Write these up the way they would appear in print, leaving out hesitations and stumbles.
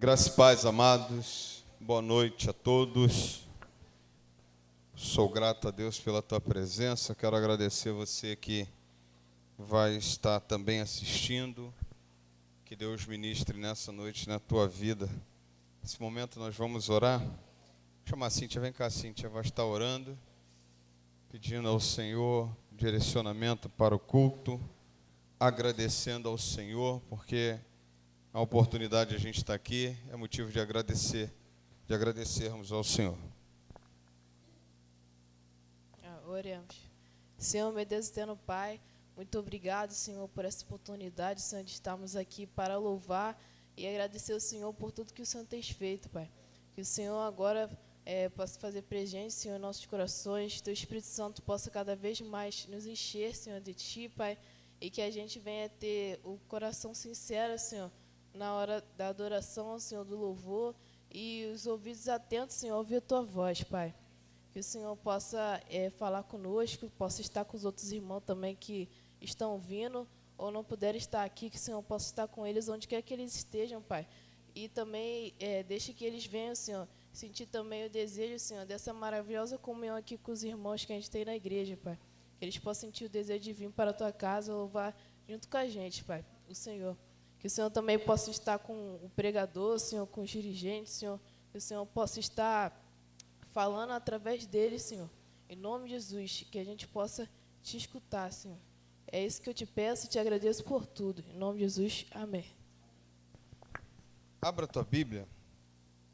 Graça e paz, amados. Boa noite a todos. Sou grato a Deus pela tua presença. Quero agradecer você que vai estar também assistindo. Que Deus ministre nessa noite na tua vida. Nesse momento nós vamos orar. Vou chamar a Cíntia, vem cá, Cíntia, vai estar orando, pedindo ao Senhor direcionamento para o culto, agradecendo ao Senhor, porque a oportunidade de a gente estar aqui é motivo de agradecermos ao Senhor. Oremos. Senhor, meu Deus eterno Pai, muito obrigado, Senhor, por essa oportunidade, Senhor, de estarmos aqui para louvar e agradecer ao Senhor por tudo que o Senhor tem feito, Pai. Que o Senhor agora possa fazer presente, Senhor, em nossos corações, que Teu Espírito Santo possa cada vez mais nos encher, Senhor, de Ti, Pai, e que a gente venha ter o coração sincero, Senhor, na hora da adoração, Senhor, do louvor, e os ouvidos atentos, Senhor, a ouvir a Tua voz, Pai. Que o Senhor possa falar conosco, possa estar com os outros irmãos também que estão vindo ou não puderem estar aqui, que o Senhor possa estar com eles onde quer que eles estejam, Pai. E também deixe que eles venham, Senhor, sentir também o desejo, Senhor, dessa maravilhosa comunhão aqui com os irmãos que a gente tem na igreja, Pai. Que eles possam sentir o desejo de vir para a Tua casa, louvar junto com a gente, Pai, o Senhor. Que o Senhor também possa estar com o pregador, Senhor, com os dirigentes, Senhor. Que o Senhor possa estar falando através deles, Senhor. Em nome de Jesus, que a gente possa Te escutar, Senhor. É isso que eu Te peço e Te agradeço por tudo. Em nome de Jesus, amém. Abra a tua Bíblia,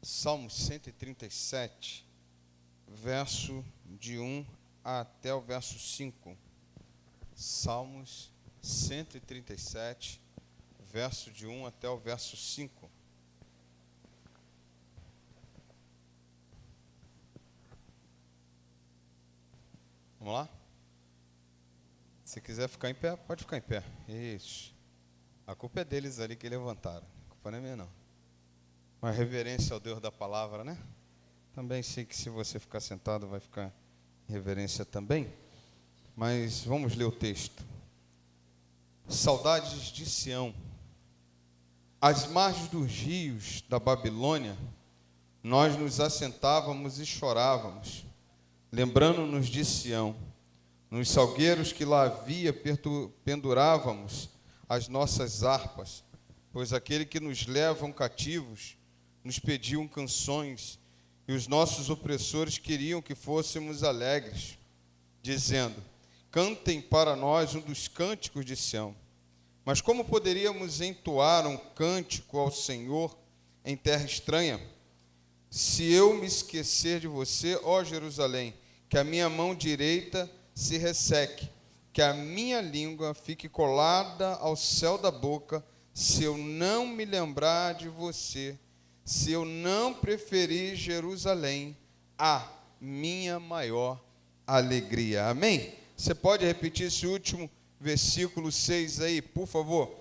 Salmo 137, verso de 1 até o verso 5. Salmos 137, verso de 1 até o verso 5. Vamos lá? Se quiser ficar em pé, pode ficar em pé. Isso. A culpa é deles ali que levantaram. A culpa não é minha, não. Uma reverência ao Deus da palavra, né? Também sei que se você ficar sentado, vai ficar em reverência também. Mas vamos ler o texto. Saudades de Sião. Às margens dos rios da Babilônia, nós nos assentávamos e chorávamos, lembrando-nos de Sião. Nos salgueiros que lá havia, pendurávamos as nossas harpas, pois aquele que nos levam cativos nos pediam canções, e os nossos opressores queriam que fôssemos alegres, dizendo: cantem para nós um dos cânticos de Sião. Mas como poderíamos entoar um cântico ao Senhor em terra estranha? Se eu me esquecer de você, ó Jerusalém, que a minha mão direita se resseque, que a minha língua fique colada ao céu da boca, se eu não me lembrar de você, se eu não preferir Jerusalém, a minha maior alegria. Amém? Você pode repetir esse último versículo 6 aí, por favor?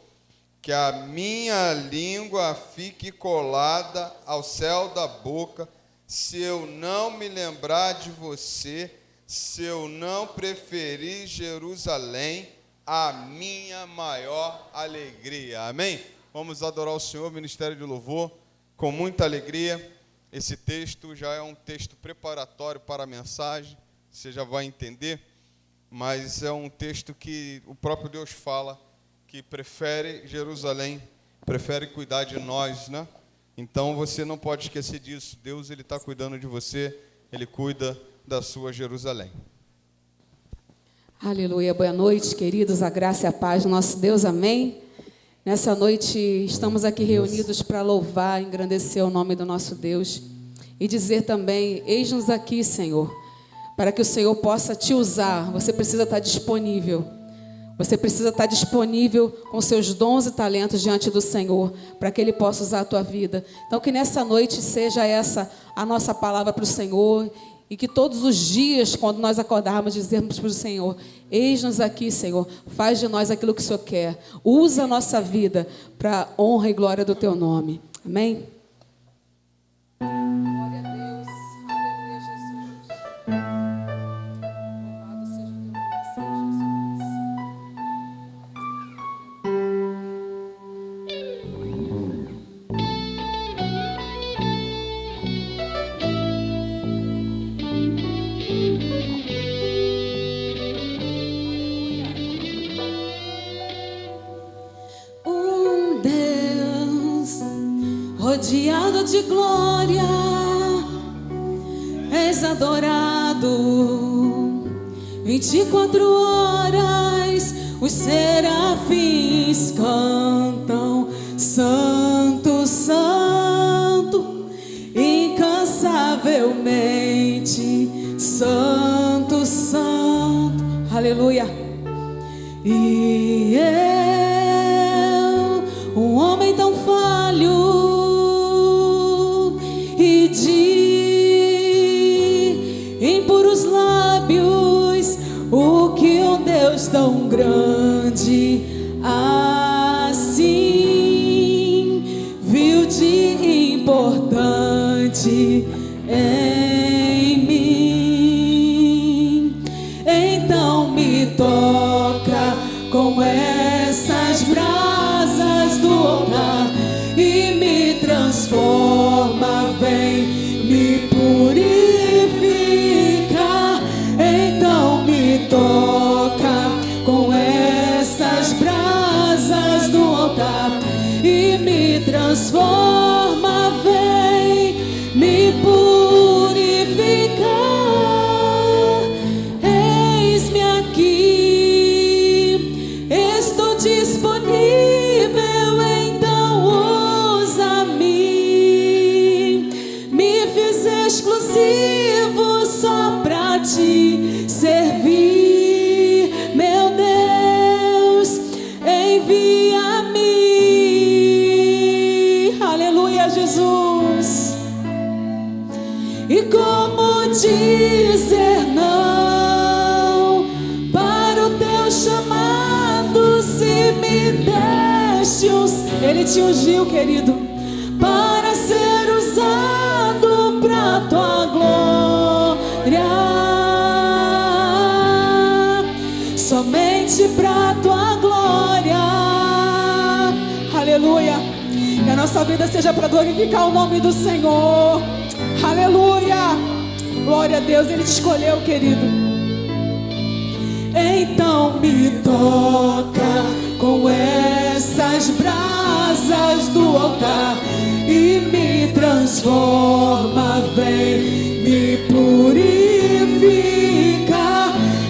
Que a minha língua fique colada ao céu da boca, se eu não me lembrar de você, se eu não preferir Jerusalém, a minha maior alegria. Amém? Vamos adorar o Senhor, ministério de louvor, com muita alegria. Esse texto já é um texto preparatório para a mensagem, você já vai entender, mas é um texto que o próprio Deus fala, que prefere Jerusalém, prefere cuidar de nós, né? Então você não pode esquecer disso. Deus, Ele está cuidando de você, Ele cuida da sua Jerusalém. Aleluia, boa noite, queridos, a graça e a paz do nosso Deus, amém? Nessa noite estamos aqui reunidos para louvar, engrandecer o nome do nosso Deus e dizer também: eis-nos aqui, Senhor, para que o Senhor possa te usar. Você precisa estar disponível. Você precisa estar disponível com seus dons e talentos diante do Senhor, para que Ele possa usar a tua vida. Então, que nessa noite seja essa a nossa palavra para o Senhor, e que todos os dias, quando nós acordarmos, dizermos para o Senhor: eis-nos aqui, Senhor, faz de nós aquilo que o Senhor quer. Usa a nossa vida para a honra e glória do teu nome. Amém? Glória a Deus. Aleluia, Jesus. Louvado seja o teu nome, Senhor Jesus. de glória és adorado. 24 horas os serafins cantam: Santo, Santo, incansavelmente Santo, Santo. Aleluia. E eu, um homem tão falho e de impuros lábios, o que um Deus tão grande assim viu de importante em mim. Então me toca com essas brasas do altar e me transforma, vem me purificar. Então me toca com essas brasas do altar e me transforma, vem me purificar. Eis-me aqui, estou disponível, então usa-me. Me fiz exclusivo só pra te servir, meu Deus, envia-me. Aleluia, Jesus. E como dizer não para o teu chamado, se me deste Ele te ungiu, querido, para ser usado pra tua glória, somente pra tua glória. Aleluia. Que a nossa vida seja para glorificar o nome do Senhor. Aleluia. Glória a Deus, Ele te escolheu, querido. Então me toca com essas brasas do altar e me transforma, vem me purificar.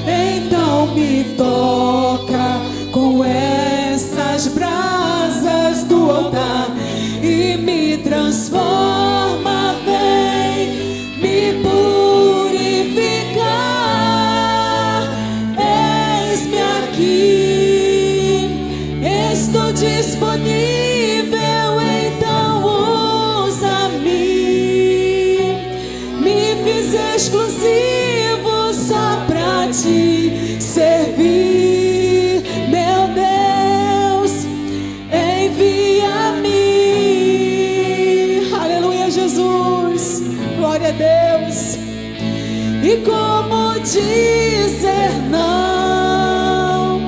Então me toca com essas brasas do altar e me transforma, vem me purificar. Eis-me aqui, estou disponível, então usa-me. Me fiz exclusivo só pra te servir, meu Deus, envia-me. Aleluia, Jesus. Glória a Deus. E como dizer não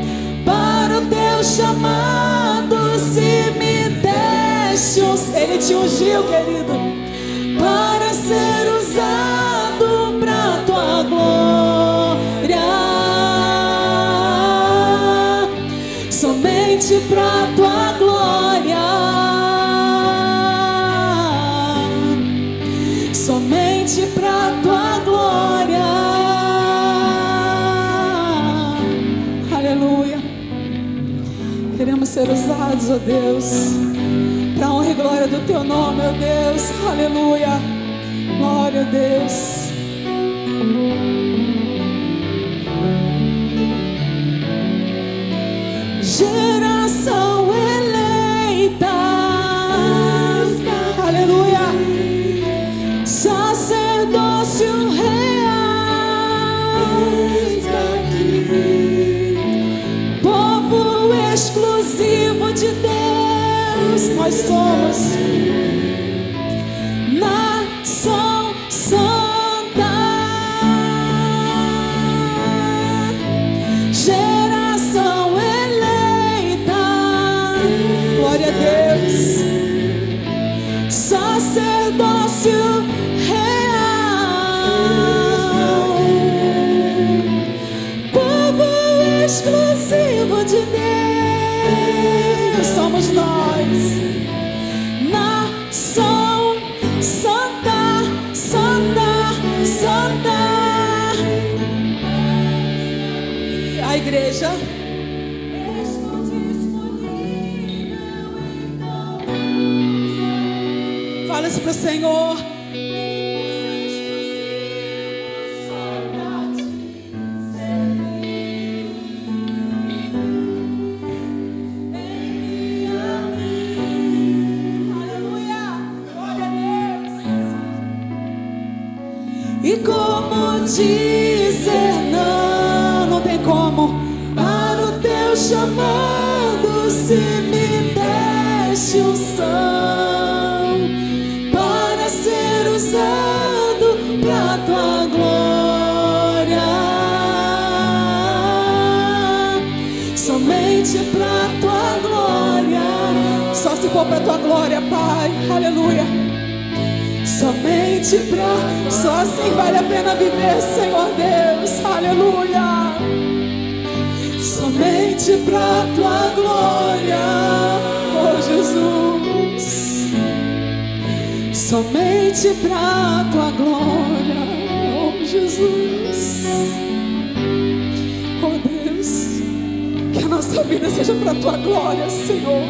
para o teu chamado, se me deste Ele te ungiu, querido, para ser usado pra tua glória, somente pra tua glória, somente pra tua glória. Aleluia. Queremos ser usados, ó Deus, para honra e glória do teu nome, ó Deus. Aleluia. Glória a Deus. Geração eleita, aleluia, sacerdócio real, povo exclusivo de Deus, nós somos nação santa, geração eleita, glória a Deus, sacerdócio real, povo exclusivo de Deus, somos nós, nação igreja. Fala isso pro Senhor. E como dizer não, não tem como, para o teu chamado, se me deste unção, para ser usado pra tua glória, somente pra tua glória, só se for pra tua glória, Pai, aleluia. Somente pra, só assim vale a pena viver, Senhor Deus, aleluia. Somente pra tua glória, oh Jesus. Somente pra tua glória, oh Jesus. Oh Deus, que a nossa vida seja pra tua glória, Senhor.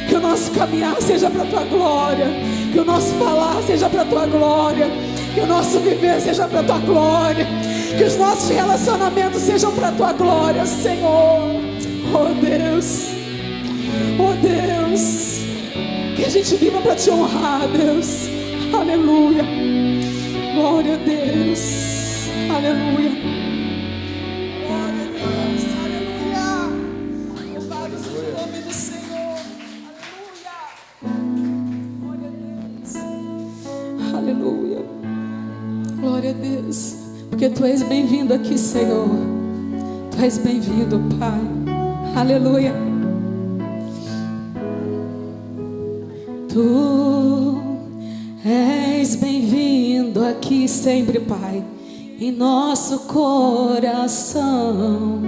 Que o nosso caminhar seja para a tua glória. Que o nosso falar seja para a tua glória. Que o nosso viver seja para a tua glória. Que os nossos relacionamentos sejam para a tua glória, Senhor. Oh Deus, oh Deus, que a gente viva para te honrar, Deus. Aleluia. Glória a Deus. Aleluia. Glória a Deus. Aleluia. Louvado seja o nome do Senhor. Glória a Deus. Aleluia. Glória a Deus. Porque tu és bem-vindo aqui, Senhor. Tu és bem-vindo, Pai. Aleluia. Tu és bem-vindo aqui sempre, Pai. Em nosso coração.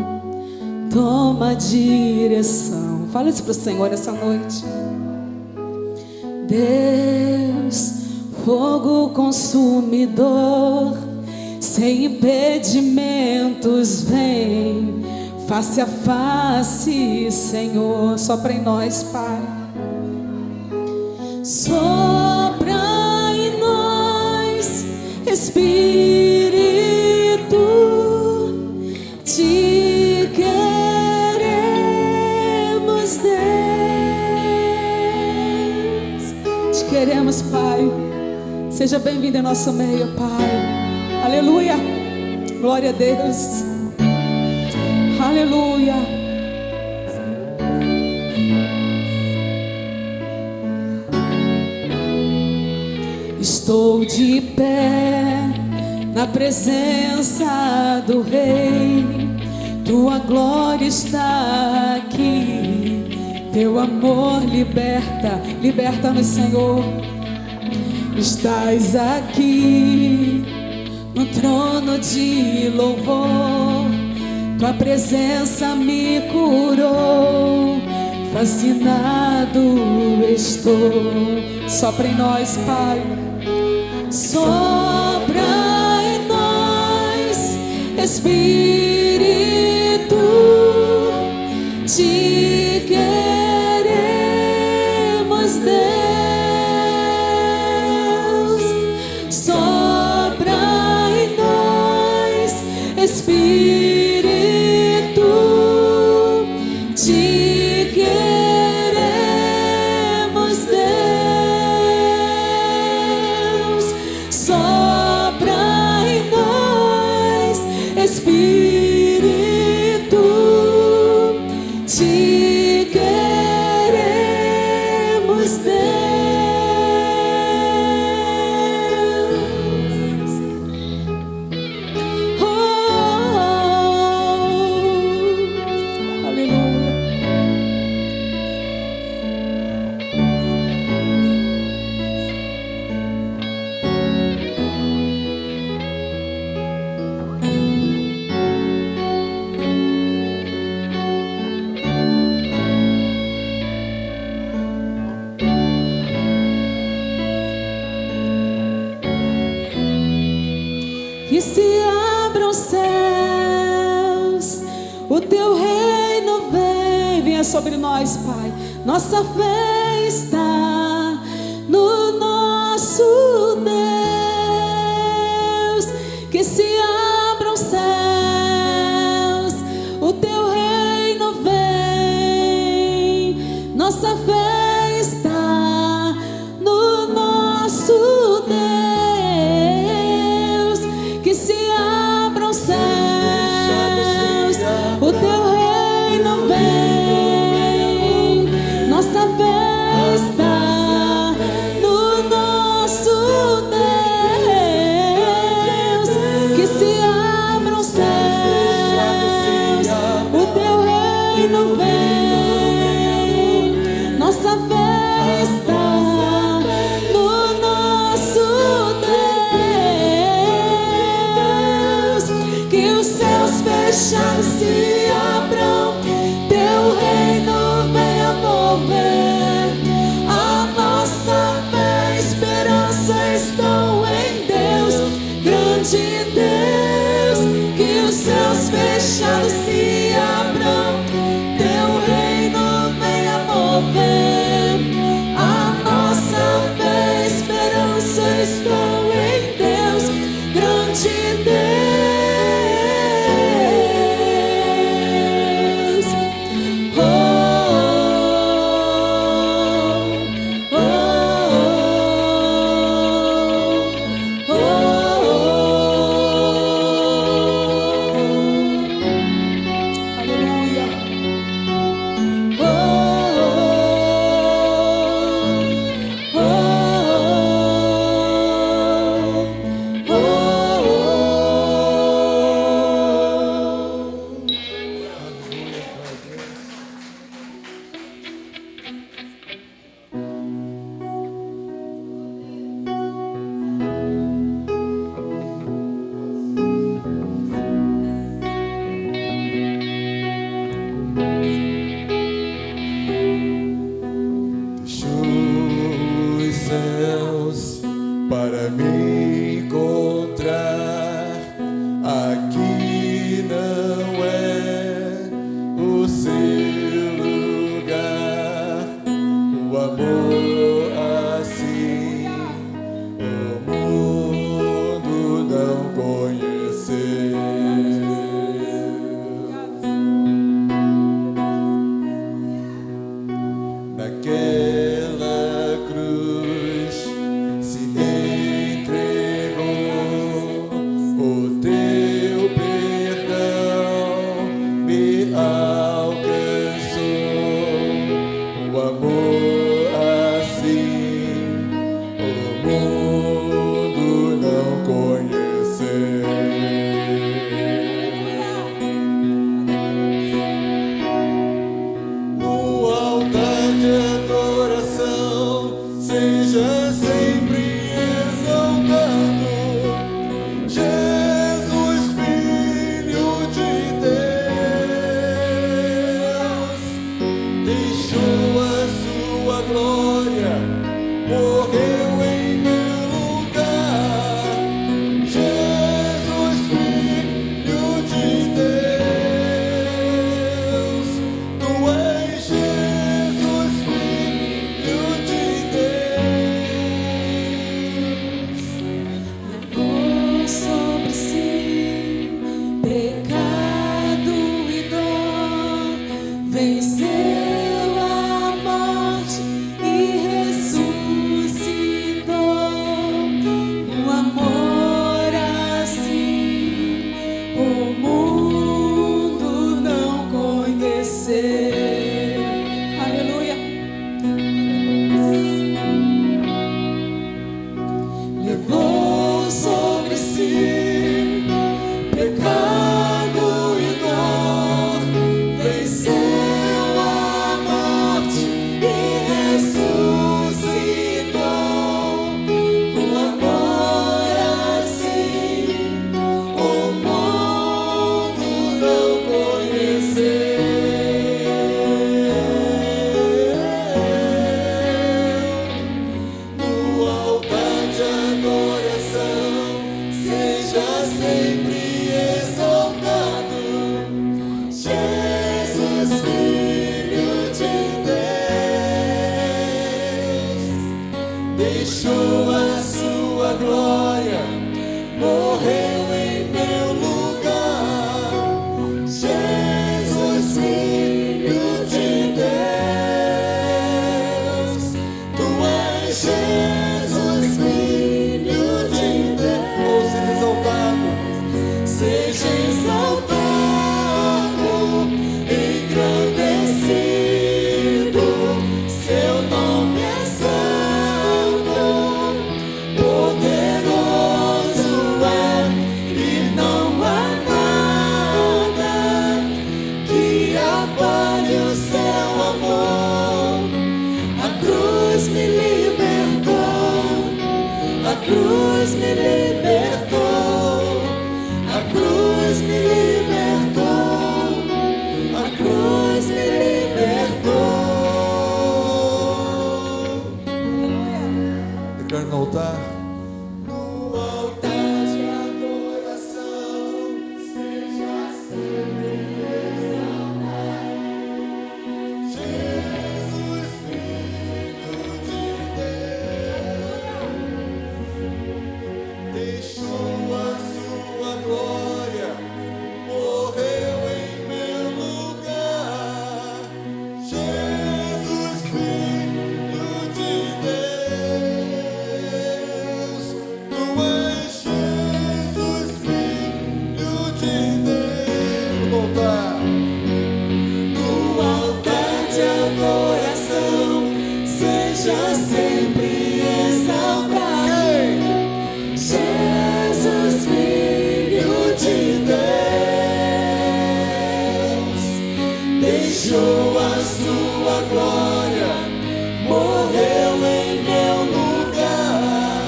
Toma direção. Fala isso para o Senhor essa noite. Deus, fogo consumidor, sem impedimentos, vem face a face, Senhor. Sopra em nós, Pai. Sopra em nós, Espírito, te queremos, Deus. Te queremos, Pai. Seja bem-vindo em nosso meio, Pai. Aleluia. Glória a Deus. Aleluia. Estou de pé na presença do Rei. Tua glória está aqui. Teu amor liberta, liberta-nos, Senhor. Estás aqui no trono de louvor. Tua presença me curou. Fascinado estou. Sopra em nós, Pai. Sopra em nós, Espírito, te queremos, Deus. Sopra em nós, Espírito, te queremos, Deus. Sopra em nós, Espírito, te queremos, Deus. Oh, aleluia. Que se abram os céus, O teu reino vem, venha sobre nós, Pai. Nossa fé está no nosso Deus. Que se abram os céus, o teu reino vem. Nossa fé está no nosso Deus. Que se abram os céus, o teu reino vem. Nossa fé está no nosso Deus. Que se abram os céus, o teu reino vem. Nossa fé está no nosso Deus. Que os céus fechados se abram, teu reino venha mover. A nossa fé e esperança estão em Deus, grande Deus. Que os céus fechados se abram, teu reino venha mover. A nossa fé e esperança estão em Deus, grande Deus. Os céus para me encontrar. Aqui não é o seu lugar. O amor assim o mundo não conheceu. Naquela cruz se entregou, o teu perdão me alcançou. O amor assim o mundo não conheceu. No altar de adoração seja sempre exaltado, Jesus, Filho de Deus. Deixou a sua glória, morreu em meu lugar. Jesus, Filho de Deus, tu és Jesus, Filho de Deus. Levou sobre si pecado e dor, venceu a morte e ressuscitou. Um amor assim o mundo não conheceu. Aleluia. Levou sobre si pecado e dor, venceu a morte e ressuscitou. Um amor assim o mundo não conheceu. No altar de adoração seja sempre exaltado, Jesus. altar. No altar de adoração, seja sempre exaltado. Jesus, Filho de Deus, deixou a sua glória, morreu em meu lugar.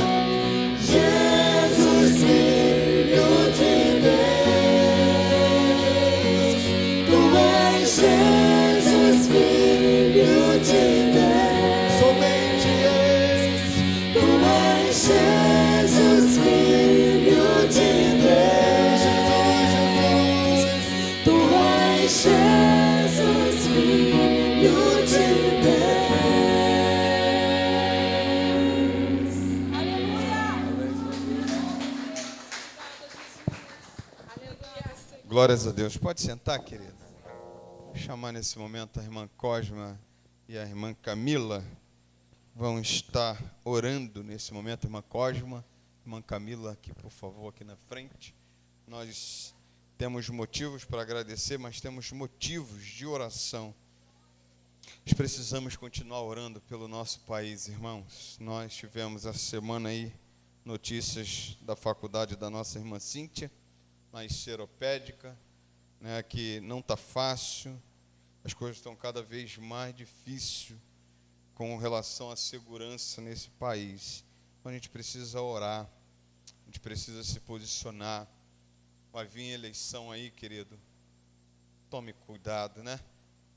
Jesus, Filho de Deus, tu és Jesus, Filho de Deus, somente és, tu és Jesus, Filho de Deus, Jesus, tu és Jesus, Filho de Deus. Glórias a Deus. Pode sentar, querido. Vou chamar nesse momento a irmã Cosma e a irmã Camila. Vão estar orando nesse momento. Irmã Cosma, irmã Camila, aqui, por favor, aqui na frente. Nós temos motivos para agradecer, mas temos motivos de oração. Nós precisamos continuar orando pelo nosso país, irmãos. Nós tivemos essa semana aí notícias da faculdade da nossa irmã Cíntia, na Seropédica, né, que não está fácil, as coisas estão cada vez mais difíceis com relação à segurança nesse país. Então a gente precisa orar, a gente precisa se posicionar. Vai vir eleição aí, querido. Tome cuidado, né?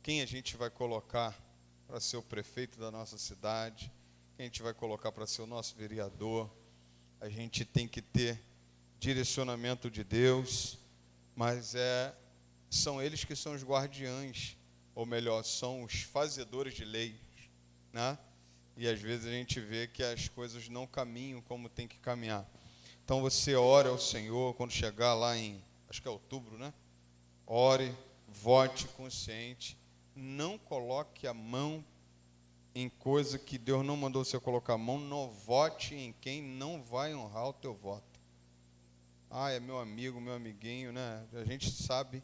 Quem a gente vai colocar para ser o prefeito da nossa cidade? Quem a gente vai colocar para ser o nosso vereador? A gente tem que ter direcionamento de Deus, mas são eles que são os guardiães, ou melhor, são os fazedores de leis, né? E às vezes a gente vê que as coisas não caminham como tem que caminhar. Então você ore ao Senhor, quando chegar lá em, acho que é outubro, né? Ore, vote consciente, não coloque a mão em coisa que Deus não mandou você colocar a mão, não vote em quem não vai honrar o teu voto. Ah, é meu amigo, meu amiguinho, né? A gente sabe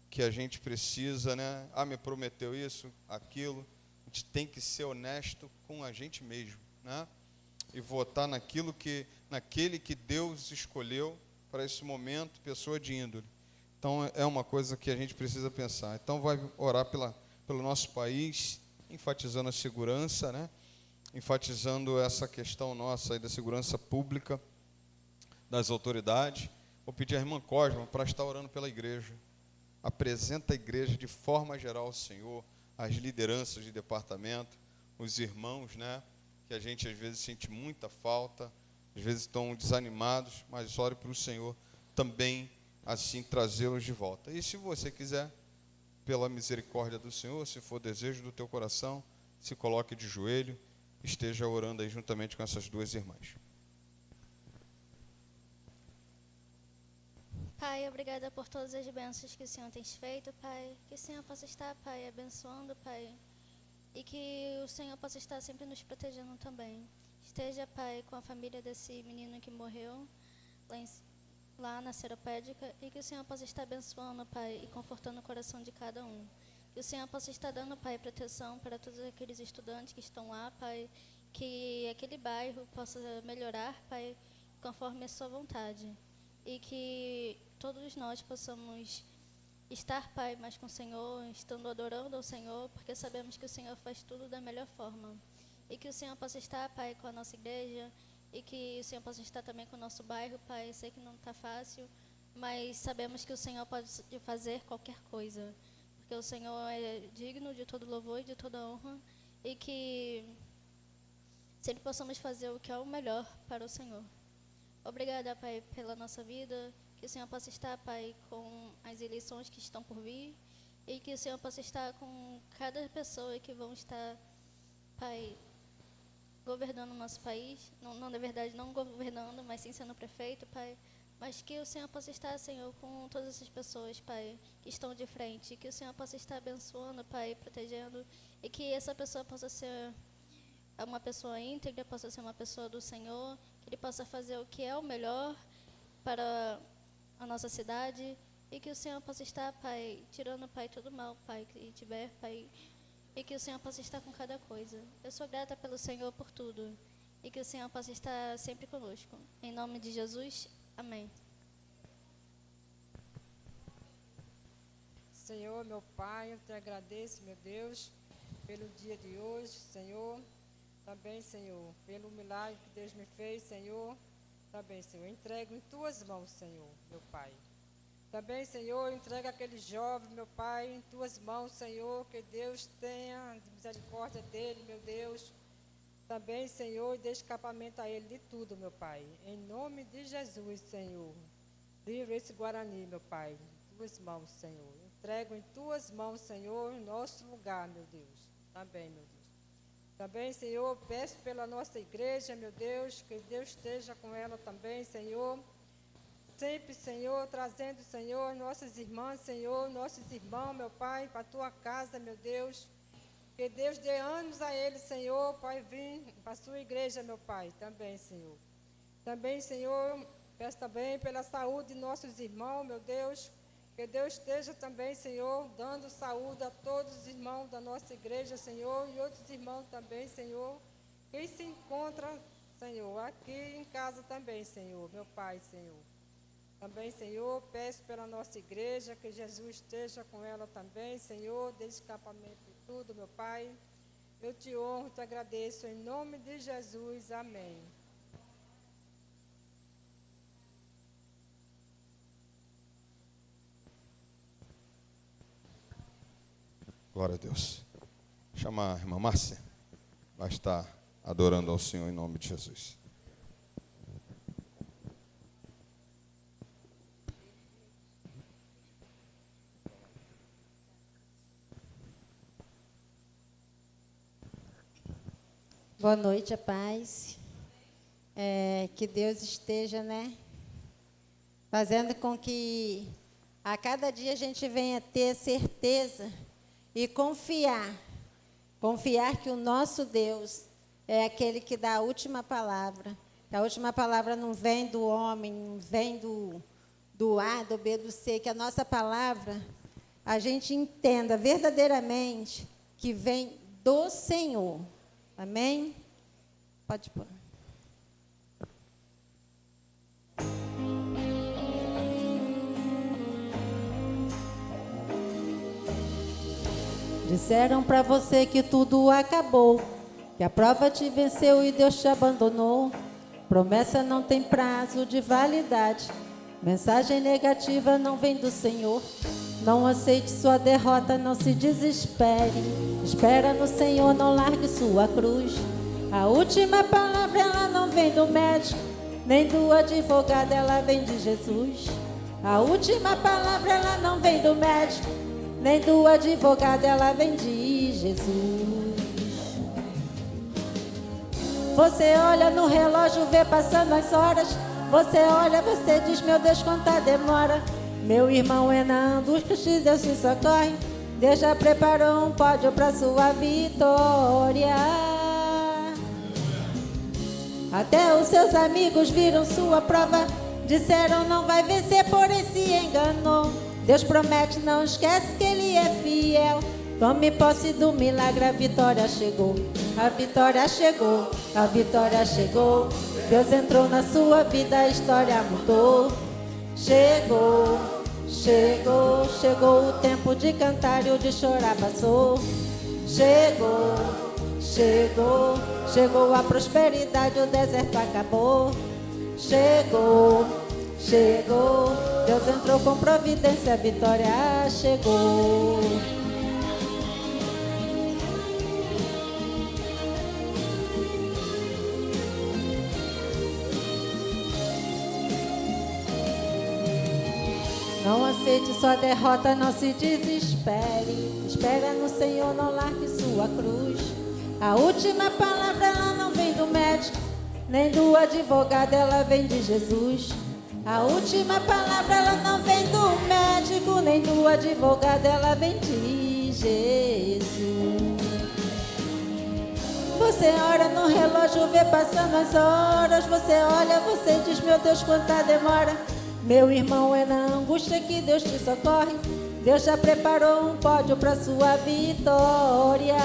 que a gente precisa, né? Ah, me prometeu isso, aquilo. A gente tem que ser honesto com a gente mesmo, né? E votar naquele que Deus escolheu para esse momento, pessoa de índole. Então, é uma coisa que a gente precisa pensar. Então, vai orar pelo nosso país, enfatizando a segurança, né? Enfatizando essa questão nossa aí da segurança pública, das autoridades. Vou pedir à irmã Cosma para estar orando pela igreja. Apresenta a igreja de forma geral ao Senhor, as lideranças de departamento, os irmãos, né, que a gente às vezes sente muita falta, às vezes estão desanimados, mas ore para o Senhor também, assim, trazê-los de volta. E se você quiser, pela misericórdia do Senhor, se for desejo do teu coração, se coloque de joelho, esteja orando aí juntamente com essas duas irmãs. Pai, obrigada por todas as bênçãos que o Senhor tem feito, Pai. Que o Senhor possa estar, Pai, abençoando, Pai. E que o Senhor possa estar sempre nos protegendo também. Esteja, Pai, com a família desse menino que morreu lá na Seropédica. E que o Senhor possa estar abençoando, Pai, e confortando o coração de cada um. Que o Senhor possa estar dando, Pai, proteção para todos aqueles estudantes que estão lá, Pai. Que aquele bairro possa melhorar, Pai, conforme a sua vontade. E que todos nós possamos estar, Pai, mais com o Senhor, estando adorando ao Senhor, porque sabemos que o Senhor faz tudo da melhor forma. E que o Senhor possa estar, Pai, com a nossa igreja, e que o Senhor possa estar também com o nosso bairro, Pai. Sei que não está fácil, mas sabemos que o Senhor pode fazer qualquer coisa, porque o Senhor é digno de todo louvor e de toda honra, e que sempre possamos fazer o que é o melhor para o Senhor. Obrigada, Pai, pela nossa vida, que o Senhor possa estar, Pai, com as eleições que estão por vir, e que o Senhor possa estar com cada pessoa que vão estar, Pai, governando o nosso país, não na verdade, não governando, mas sim sendo prefeito, Pai, mas que o Senhor possa estar, Senhor, com todas essas pessoas, Pai, que estão de frente, que o Senhor possa estar abençoando, Pai, protegendo, e que essa pessoa possa ser uma pessoa íntegra, possa ser uma pessoa do Senhor, que Ele possa fazer o que é o melhor para a nossa cidade, e que o Senhor possa estar, Pai, tirando, Pai, todo mal, Pai, que tiver, Pai, e que o Senhor possa estar com cada coisa. Eu sou grata pelo Senhor por tudo, e que o Senhor possa estar sempre conosco. Em nome de Jesus, amém. Senhor, meu Pai, eu te agradeço, meu Deus, pelo dia de hoje, Senhor. Também, Senhor, pelo milagre que Deus me fez, Senhor. Também, Senhor, entrego em tuas mãos, Senhor, meu Pai. Também, Senhor, entrego aquele jovem, meu Pai, em tuas mãos, Senhor, que Deus tenha misericórdia dele, meu Deus. Também, Senhor, dê escapamento a ele de tudo, meu Pai. Em nome de Jesus, Senhor. Livre esse Guarani, meu Pai, em tuas mãos, Senhor. Entrego em tuas mãos, Senhor, em nosso lugar, meu Deus. Também, meu Deus. Também, Senhor, peço pela nossa igreja, meu Deus, que Deus esteja com ela também, Senhor. Sempre, Senhor, trazendo, Senhor, nossas irmãs, Senhor, nossos irmãos, meu Pai, para a tua casa, meu Deus. Que Deus dê ânimos a eles, Senhor, Pai, vir para a sua igreja, meu Pai, também, Senhor. Também, Senhor, peço também pela saúde de nossos irmãos, meu Deus. Que Deus esteja também, Senhor, dando saúde a todos os irmãos da nossa igreja, Senhor, e outros irmãos também, Senhor. Quem se encontra, Senhor, aqui em casa também, Senhor, meu Pai, Senhor. Também, Senhor, peço pela nossa igreja, que Jesus esteja com ela também, Senhor, dê escapamento de tudo, meu Pai. Eu te honro, te agradeço, em nome de Jesus, amém. Glória a Deus. Chama a irmã Márcia. Vai estar adorando ao Senhor em nome de Jesus. Boa noite, a paz. Que Deus esteja, fazendo com que a cada dia a gente venha ter certeza e confiar que o nosso Deus é aquele que dá a última palavra. Que a última palavra não vem do homem, não vem do A, do B, do C, que a nossa palavra, a gente entenda verdadeiramente que vem do Senhor. Amém? Pode pôr. Disseram para você que tudo acabou, que a prova te venceu e Deus te abandonou. Promessa não tem prazo de validade. Mensagem negativa não vem do Senhor. Não aceite sua derrota, não se desespere. Espera no Senhor, não largue sua cruz. A última palavra, ela não vem do médico, nem do advogado, ela vem de Jesus. A última palavra, ela não vem do médico, nem do advogado, ela vem de Jesus. Você olha no relógio, vê passando as horas. Você olha, você diz, meu Deus, quanta demora. Meu irmão é na angústia, Deus se socorre. Deus já preparou um pódio para sua vitória. Até os seus amigos viram sua prova, disseram não vai vencer, porém se enganou. Deus promete, não esquece que Ele é fiel. Tome posse do milagre, a vitória chegou. A vitória chegou, a vitória chegou. Deus entrou na sua vida, a história mudou. Chegou, chegou, chegou o tempo de cantar e o de chorar passou. Chegou, chegou, chegou a prosperidade, o deserto acabou. Chegou, chegou, Deus entrou com providência, a vitória chegou. Não aceite sua derrota, não se desespere. Espera no Senhor, não largue sua cruz. A última palavra, ela não vem do médico, nem do advogado, ela vem de Jesus. A última palavra, ela não vem do médico, nem do advogado, ela vem de Jesus. Você olha no relógio, vê passando as horas. Você olha, você diz, meu Deus, quanta demora. Meu irmão, é na angústia que Deus te socorre. Deus já preparou um pódio para sua vitória.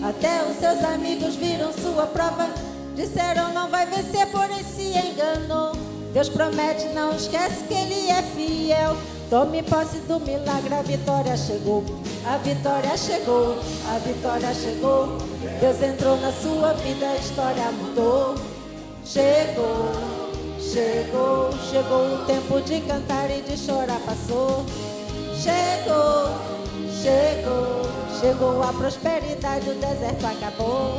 Até os seus amigos viram sua prova, disseram não vai vencer, porém se enganou. Deus promete, não esquece que Ele é fiel. Tome posse do milagre, a vitória chegou. A vitória chegou, a vitória chegou. Deus entrou na sua vida, a história mudou. Chegou, chegou, chegou o tempo de cantar e de chorar passou. Chegou, chegou, chegou a prosperidade, o deserto acabou.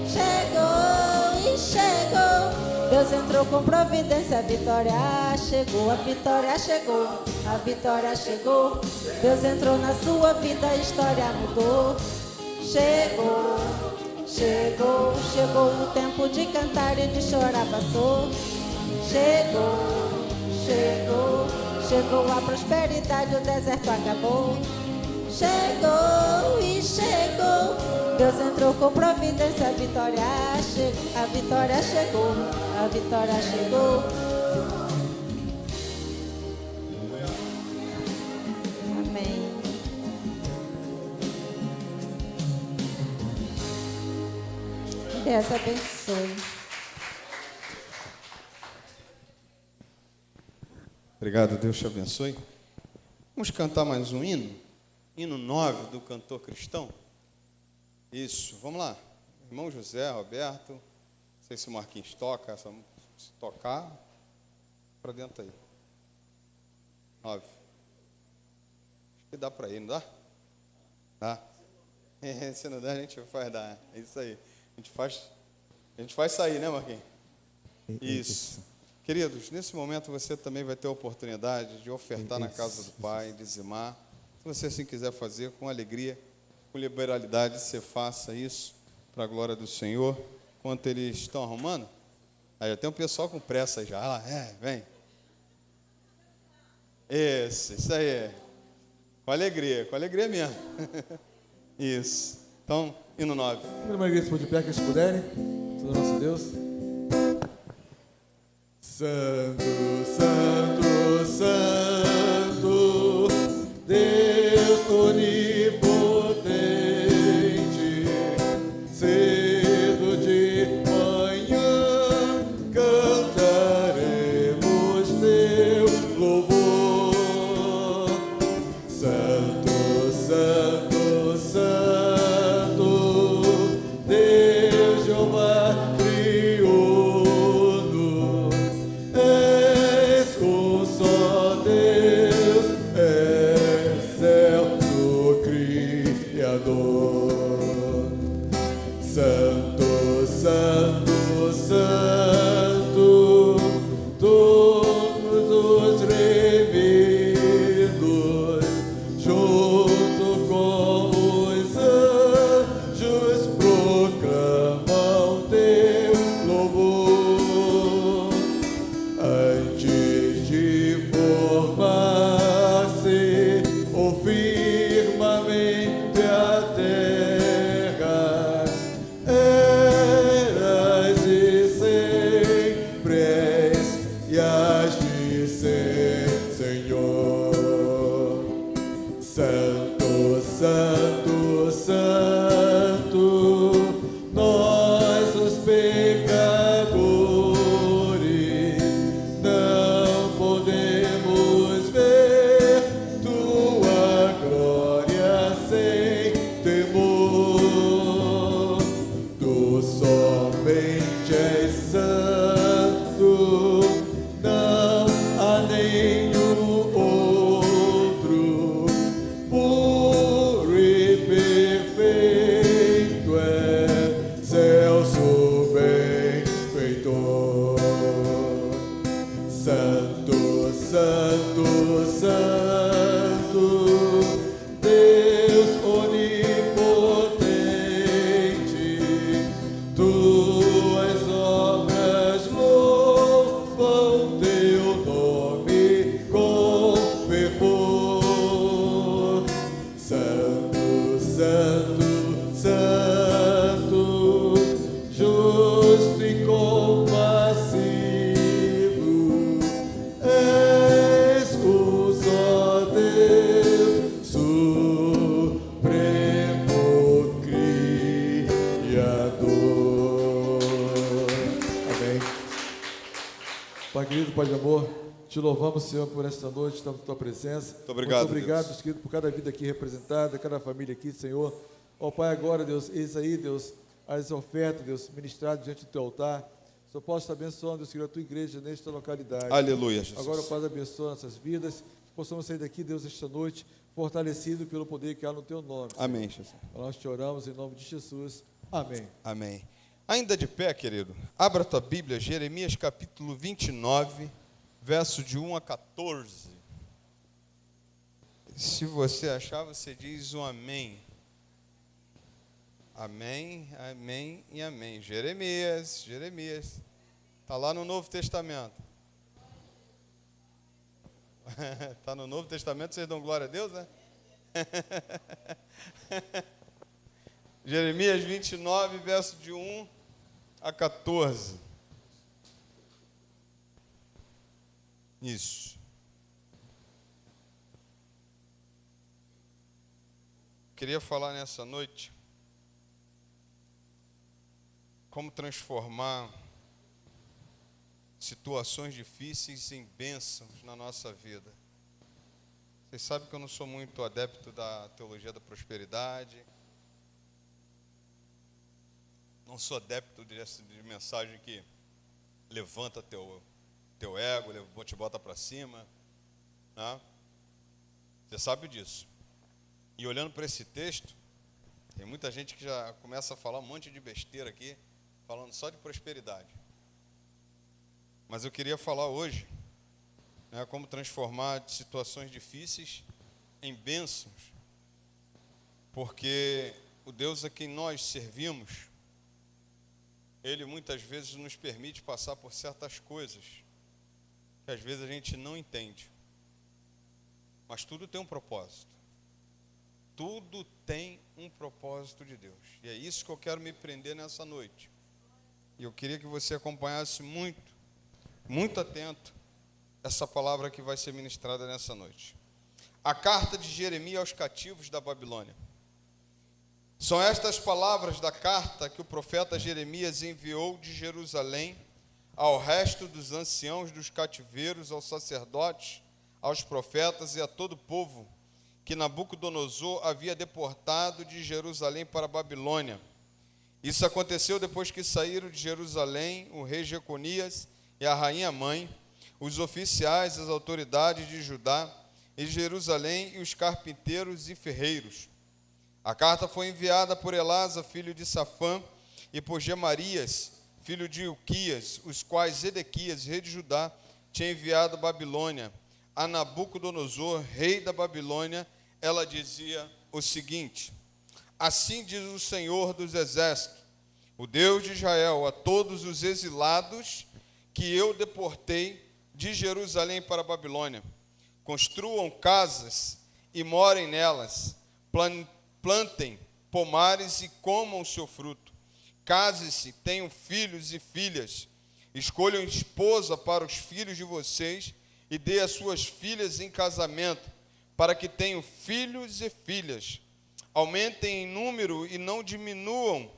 Chegou e chegou. Deus entrou com providência, a vitória chegou, a vitória chegou, a vitória chegou. Deus entrou na sua vida, a história mudou. Chegou, chegou, chegou o tempo de cantar e de chorar passou. Chegou, chegou, chegou a prosperidade, o deserto acabou. Chegou e chegou. Deus entrou com providência, a vitória chegou, a vitória chegou, a vitória chegou. Amém. Deus abençoe. Obrigado, Deus te abençoe. Vamos cantar mais um hino? Hino 9 do cantor cristão. Isso, vamos lá. Irmão José, Roberto, não sei se o Marquinhos toca, se tocar, para dentro aí. 9. Acho que dá para ir, não dá? Dá. Se não der, a gente faz dar. É isso aí. A gente faz sair, né, Marquinhos? Isso. Queridos, nesse momento você também vai ter a oportunidade de ofertar na casa do Pai, dizimar. Se você assim quiser fazer, com alegria, com liberalidade, você faça isso para a glória do Senhor. Enquanto eles estão arrumando, aí já tem um pessoal com pressa já. Lá, vem. Isso aí. Com alegria mesmo. Isso. Então, hino 9. Primeira igreja, se de pé, que eles puderem. Do nosso Deus. Santo, Santo, Santo, Deus onipotente, cedo de manhã cantaremos teu louvor. Santo, Santo, Santo, Deus Jeová triuno, és um só Deus, excelso Criador. Santo, Santo, Santo, todos os remidos, junto com os anjos, proclamam teu louvor. Antes de formar-se o firmamento e a terra, eras e sempre és, e has de ser, Senhor. Santo, Santo, Santo, nós os pecadores não podemos ver tua glória sem temor. Tu somente és santo, não há nenhum outro. Puro e perfeito é excelso benfeitor. Santo, Santo, Santo, Deus onipotente, tuas obras louvam teu nome com fervor. Santo, Santo, Santo, justo e compassivo, querido Pai de amor, te louvamos, Senhor, por esta noite, estamos na tua presença. Muito obrigado, Muito obrigado, Deus. Deus querido, por cada vida aqui representada, cada família aqui, Senhor. Ó Pai, agora, Deus, eis aí, Deus, as ofertas, Deus, ministradas diante do teu altar. Só posso estar abençoando, Deus querido, a tua igreja nesta localidade. Aleluia, Jesus. Agora, Pai, abençoa nossas vidas, que possamos sair daqui, Deus, esta noite, fortalecido pelo poder que há no teu nome. Senhor. Amém, Jesus. Nós te oramos em nome de Jesus. Amém. Amém. Ainda de pé, querido, abra a tua Bíblia, Jeremias capítulo 29, verso de 1 a 14. Se você achar, você diz um amém. Amém, amém e amém. Jeremias. Está lá no Novo Testamento. Está no Novo Testamento, vocês dão glória a Deus, né? Jeremias 29, verso de 1 a 14. Isso. Queria falar nessa noite como transformar situações difíceis em bênçãos na nossa vida. Vocês sabem que eu não sou muito adepto da teologia da prosperidade. Não sou adepto de mensagem que levanta teu ego, te bota para cima. Né? Você sabe disso. E olhando para esse texto, tem muita gente que já começa a falar um monte de besteira aqui, falando só de prosperidade. Mas eu queria falar hoje, né, como transformar situações difíceis em bênçãos. Porque o Deus a quem nós servimos, Ele muitas vezes nos permite passar por certas coisas que às vezes a gente não entende. Mas tudo tem um propósito. Tudo tem um propósito de Deus. E é isso que eu quero me prender nessa noite. E eu queria que você acompanhasse muito atento essa palavra que vai ser ministrada nessa noite. A carta de Jeremias aos cativos da Babilônia. São estas palavras da carta que o profeta Jeremias enviou de Jerusalém ao resto dos anciãos dos cativeiros, aos sacerdotes, aos profetas e a todo o povo que Nabucodonosor havia deportado de Jerusalém para a Babilônia. Isso aconteceu depois que saíram de Jerusalém o rei Jeconias e a rainha mãe, os oficiais, as autoridades de Judá e Jerusalém e os carpinteiros e ferreiros. A carta foi enviada por Elasa, filho de Safã, e por Gemarias, filho de Ilquias, os quais Zedequias, rei de Judá, tinha enviado à Babilônia. A Nabucodonosor, rei da Babilônia, ela dizia o seguinte: assim diz o Senhor dos Exércitos, o Deus de Israel, a todos os exilados que eu deportei de Jerusalém para a Babilônia: construam casas e morem nelas, plantem pomares e comam o seu fruto, casem-se, tenham filhos e filhas, escolham esposa para os filhos de vocês e dê as suas filhas em casamento, para que tenham filhos e filhas. Aumentem em número e não diminuam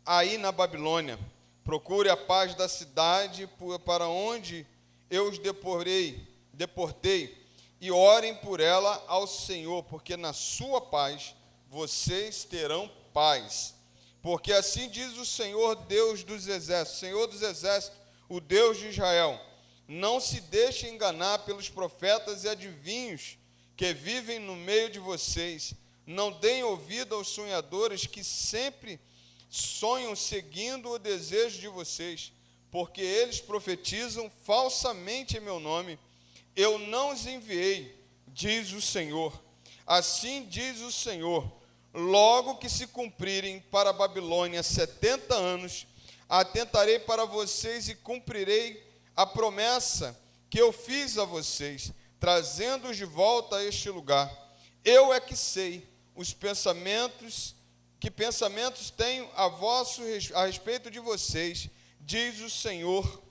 aí na Babilônia. Procure a paz da cidade para onde eu os deportei, e orem por ela ao Senhor, porque na sua paz vocês terão paz. Porque assim diz o Senhor Deus dos Exércitos, Senhor dos Exércitos, o Deus de Israel: não se deixe enganar pelos profetas e adivinhos que vivem no meio de vocês. Não deem ouvido aos sonhadores que sempre sonham seguindo o desejo de vocês, porque eles profetizam falsamente em meu nome. Eu não os enviei, diz o Senhor. Assim diz o Senhor: logo que se cumprirem para a Babilônia 70 anos, atentarei para vocês e cumprirei a promessa que eu fiz a vocês, trazendo-os de volta a este lugar. Eu é que sei que pensamentos tenho a respeito de vocês, diz o Senhor.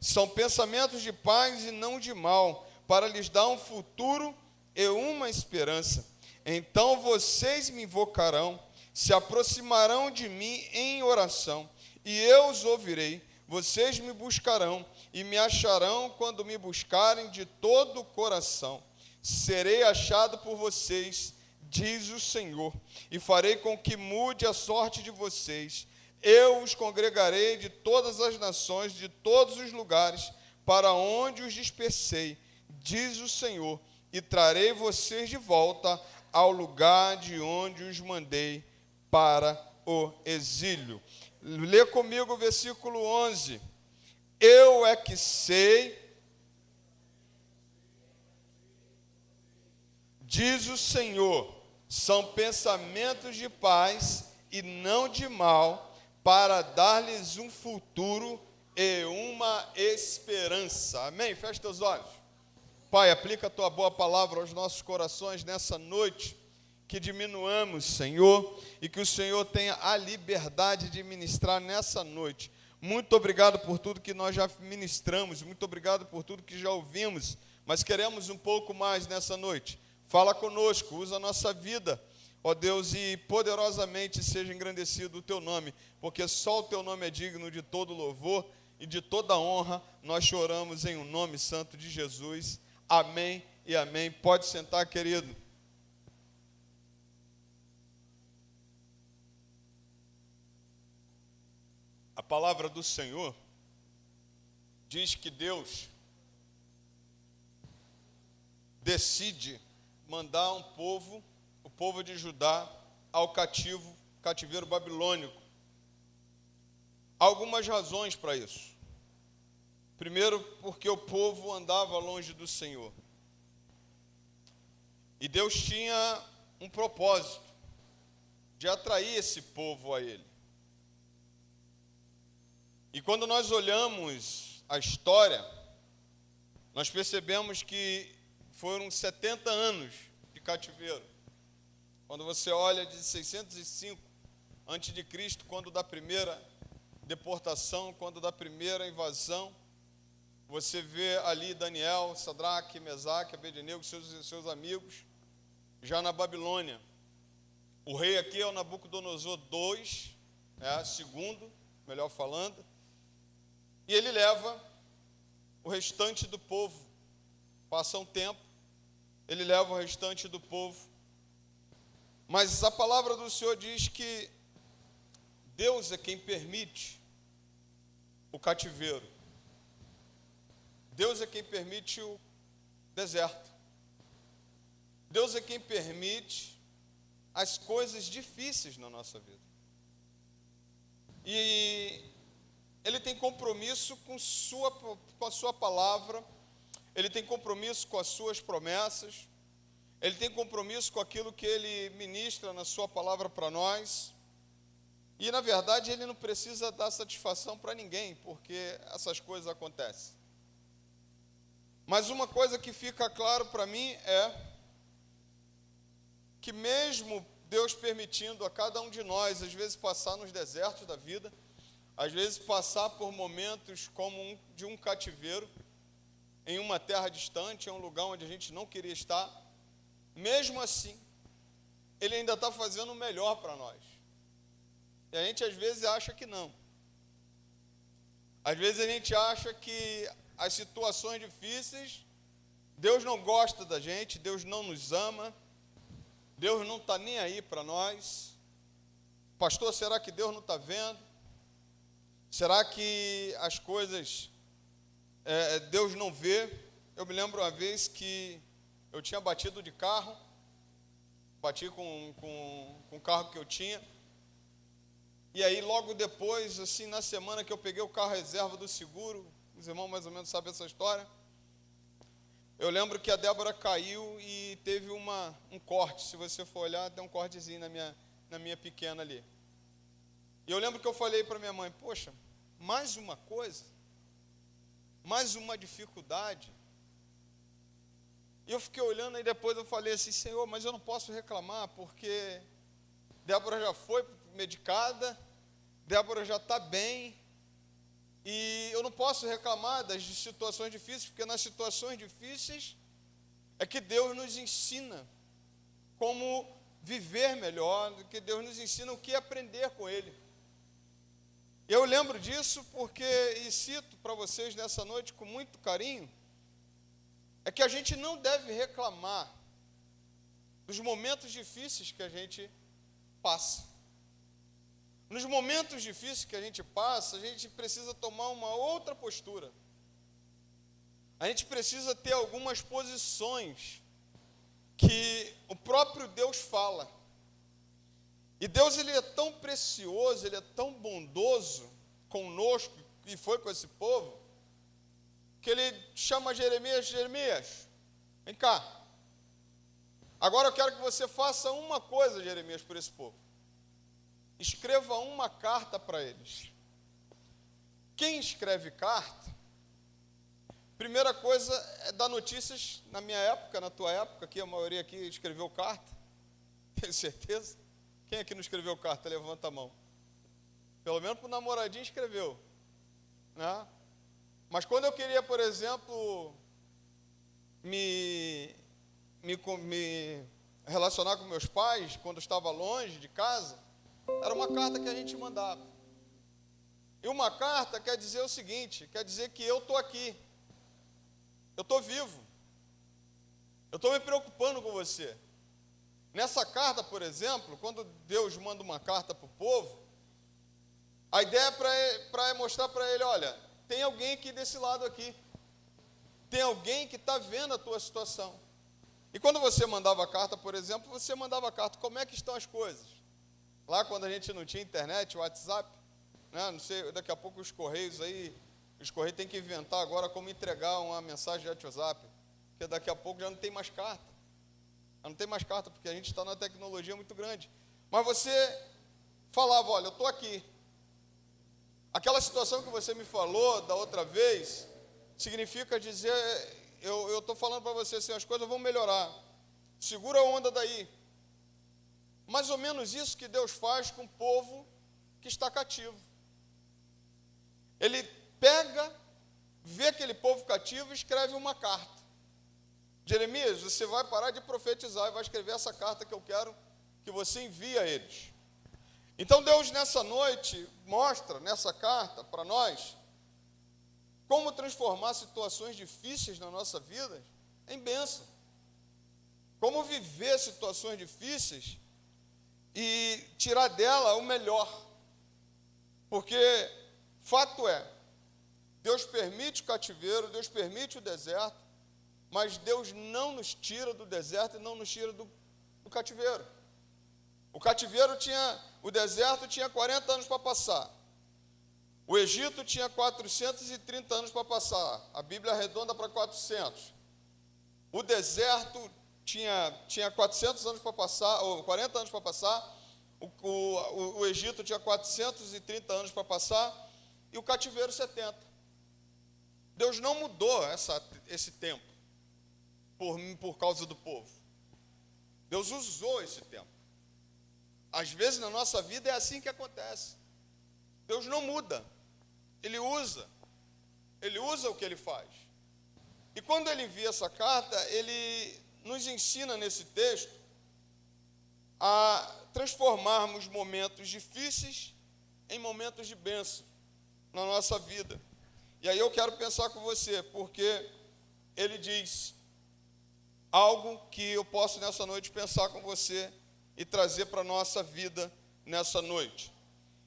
São pensamentos de paz e não de mal, para lhes dar um futuro e uma esperança. Então vocês me invocarão, se aproximarão de mim em oração, e eu os ouvirei. Vocês me buscarão e me acharão quando me buscarem de todo o coração. Serei achado por vocês, diz o Senhor, e farei com que mude a sorte de vocês. Eu os congregarei de todas as nações, de todos os lugares, para onde os dispersei, diz o Senhor, e trarei vocês de volta ao lugar de onde os mandei para o exílio. Lê comigo o versículo 11. Eu é que sei, diz o Senhor, são pensamentos de paz e não de mal, para dar-lhes um futuro e uma esperança. Amém? Fecha teus olhos. Pai, aplica a tua boa palavra aos nossos corações nessa noite, que diminuamos, Senhor, e que o Senhor tenha a liberdade de ministrar nessa noite. Muito obrigado por tudo que nós já ministramos, muito obrigado por tudo que já ouvimos, mas queremos um pouco mais nessa noite. Fala conosco, usa a nossa vida, ó Deus, e poderosamente seja engrandecido o teu nome, porque só o teu nome é digno de todo louvor e de toda honra. Nós choramos em um nome santo de Jesus. Amém e amém. Pode sentar, querido. A palavra do Senhor diz que Deus decide mandar um povo, o povo de Judá, ao cativeiro babilônico. Há algumas razões para isso. Primeiro, porque o povo andava longe do Senhor. E Deus tinha um propósito de atrair esse povo a Ele. E quando nós olhamos a história, nós percebemos que foram 70 anos de cativeiro. Quando você olha de 605 a.C., quando da primeira deportação, quando da primeira invasão, você vê ali Daniel, Sadraque, Mesaque, Abednego, seus amigos, já na Babilônia. O rei aqui é o Nabucodonosor II, segundo, melhor falando, e ele leva o restante do povo. Passa um tempo, ele leva o restante do povo. Mas a palavra do Senhor diz que Deus é quem permite o cativeiro. Deus é quem permite o deserto. Deus é quem permite as coisas difíceis na nossa vida. E Ele tem compromisso com a sua palavra, Ele tem compromisso com as suas promessas, Ele tem compromisso com aquilo que Ele ministra na sua palavra para nós. E, na verdade, Ele não precisa dar satisfação para ninguém, porque essas coisas acontecem. Mas uma coisa que fica claro para mim é que mesmo Deus permitindo a cada um de nós, às vezes, passar nos desertos da vida, às vezes passar por momentos como de um cativeiro, em uma terra distante, em um lugar onde a gente não queria estar, mesmo assim, Ele ainda está fazendo o melhor para nós. E a gente às vezes acha que não. Às vezes a gente acha que as situações difíceis, Deus não gosta da gente, Deus não nos ama, Deus não está nem aí para nós. Pastor, será que Deus não está vendo? Será que as coisas, Deus não vê? Eu me lembro uma vez que eu tinha batido de carro, bati com o carro que eu tinha, e aí logo depois, assim, na semana que eu peguei o carro reserva do seguro, os irmãos mais ou menos sabem essa história, eu lembro que a Débora caiu e teve um corte. Se você for olhar, tem um cortezinho na minha pequena ali. E eu lembro que eu falei para minha mãe, poxa, mais uma coisa, mais uma dificuldade. E eu fiquei olhando, e depois eu falei assim, Senhor, mas eu não posso reclamar, porque Débora já foi medicada, Débora já está bem, e eu não posso reclamar das situações difíceis, porque nas situações difíceis é que Deus nos ensina como viver melhor, que Deus nos ensina o que aprender com Ele. Eu lembro disso porque, e cito para vocês nessa noite com muito carinho, é que a gente não deve reclamar dos momentos difíceis que a gente passa. Nos momentos difíceis que a gente passa, a gente precisa tomar uma outra postura. A gente precisa ter algumas posições que o próprio Deus fala. E Deus, ele é tão precioso, ele é tão bondoso conosco, e foi com esse povo, que ele chama Jeremias: Jeremias, vem cá. Agora eu quero que você faça uma coisa, Jeremias, por esse povo. Escreva uma carta para eles. Quem escreve carta, primeira coisa é dar notícias. Na minha época, na tua época, aqui a maioria aqui escreveu carta, tenho certeza. Quem aqui não escreveu carta? Levanta a mão. Pelo menos para o namoradinho escreveu, né? Mas quando eu queria, por exemplo, me relacionar com meus pais, quando eu estava longe de casa, era uma carta que a gente mandava. E uma carta quer dizer o seguinte, quer dizer que eu estou aqui, eu estou vivo, eu estou me preocupando com você. Nessa carta, por exemplo, quando Deus manda uma carta para o povo, a ideia é para mostrar para ele: olha, tem alguém aqui desse lado aqui, tem alguém que está vendo a tua situação. E quando você mandava a carta, por exemplo, você mandava a carta: como é que estão as coisas? Lá quando a gente não tinha internet, WhatsApp, né, não sei, daqui a pouco os Correios têm que inventar agora como entregar uma mensagem de WhatsApp, porque daqui a pouco já não tem mais carta. Não tem mais carta, porque a gente está numa tecnologia muito grande. Mas você falava: olha, eu estou aqui. Aquela situação que você me falou da outra vez, significa dizer, eu estou falando para você assim, as coisas vão melhorar. Segura a onda daí. Mais ou menos isso que Deus faz com o povo que está cativo. Ele pega, vê aquele povo cativo e escreve uma carta. Jeremias, você vai parar de profetizar e vai escrever essa carta que eu quero que você envie a eles. Então Deus nessa noite mostra nessa carta para nós como transformar situações difíceis na nossa vida em bênção. Como viver situações difíceis e tirar dela o melhor. Porque fato é, Deus permite o cativeiro, Deus permite o deserto, mas Deus não nos tira do deserto e não nos tira do cativeiro. O deserto tinha 40 anos para passar. O Egito tinha 430 anos para passar. A Bíblia arredonda para 400. O deserto tinha 400 anos para passar, ou 40 anos para passar. O Egito tinha 430 anos para passar. E o cativeiro 70. Deus não mudou esse tempo por causa do povo. Deus usou esse tempo. Às vezes na nossa vida é assim que acontece. Deus não muda. Ele usa o que ele faz. E quando ele envia essa carta, ele nos ensina nesse texto a transformarmos momentos difíceis em momentos de bênção na nossa vida. E aí eu quero pensar com você, porque ele diz algo que eu posso nessa noite pensar com você e trazer para a nossa vida nessa noite.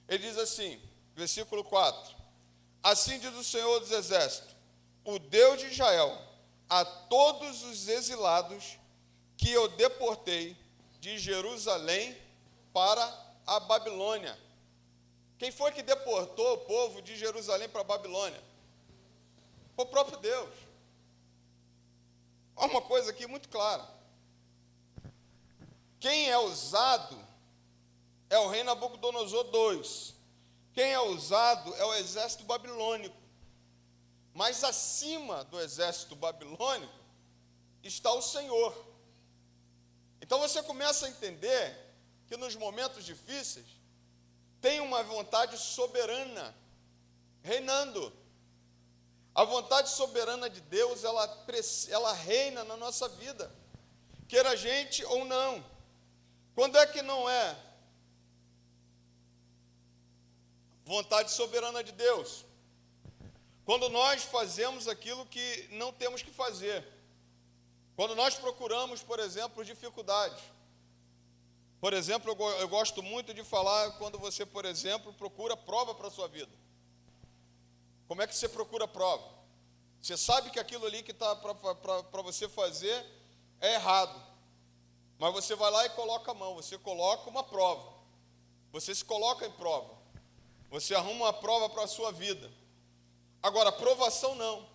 Ele diz assim, versículo 4: assim diz o Senhor dos Exércitos, o Deus de Israel, a todos os exilados que eu deportei de Jerusalém para a Babilônia. Quem foi que deportou o povo de Jerusalém para a Babilônia? Foi o próprio Deus. Há uma coisa aqui muito clara. Quem é usado é o rei Nabucodonosor II. Quem é usado é o exército babilônico. Mas acima do exército babilônico está o Senhor. Então você começa a entender que nos momentos difíceis tem uma vontade soberana reinando. A vontade soberana de Deus, ela reina na nossa vida, queira a gente ou não. Quando é que não é? Vontade soberana de Deus. Quando nós fazemos aquilo que não temos que fazer. Quando nós procuramos, por exemplo, dificuldades. Por exemplo, eu gosto muito de falar quando você, por exemplo, procura prova para a sua vida. Como é que você procura prova? Você sabe que aquilo ali que está para você fazer é errado. Mas você vai lá e coloca a mão, você coloca uma prova. Você se coloca em prova. Você arruma uma prova para a sua vida. Agora, provação não.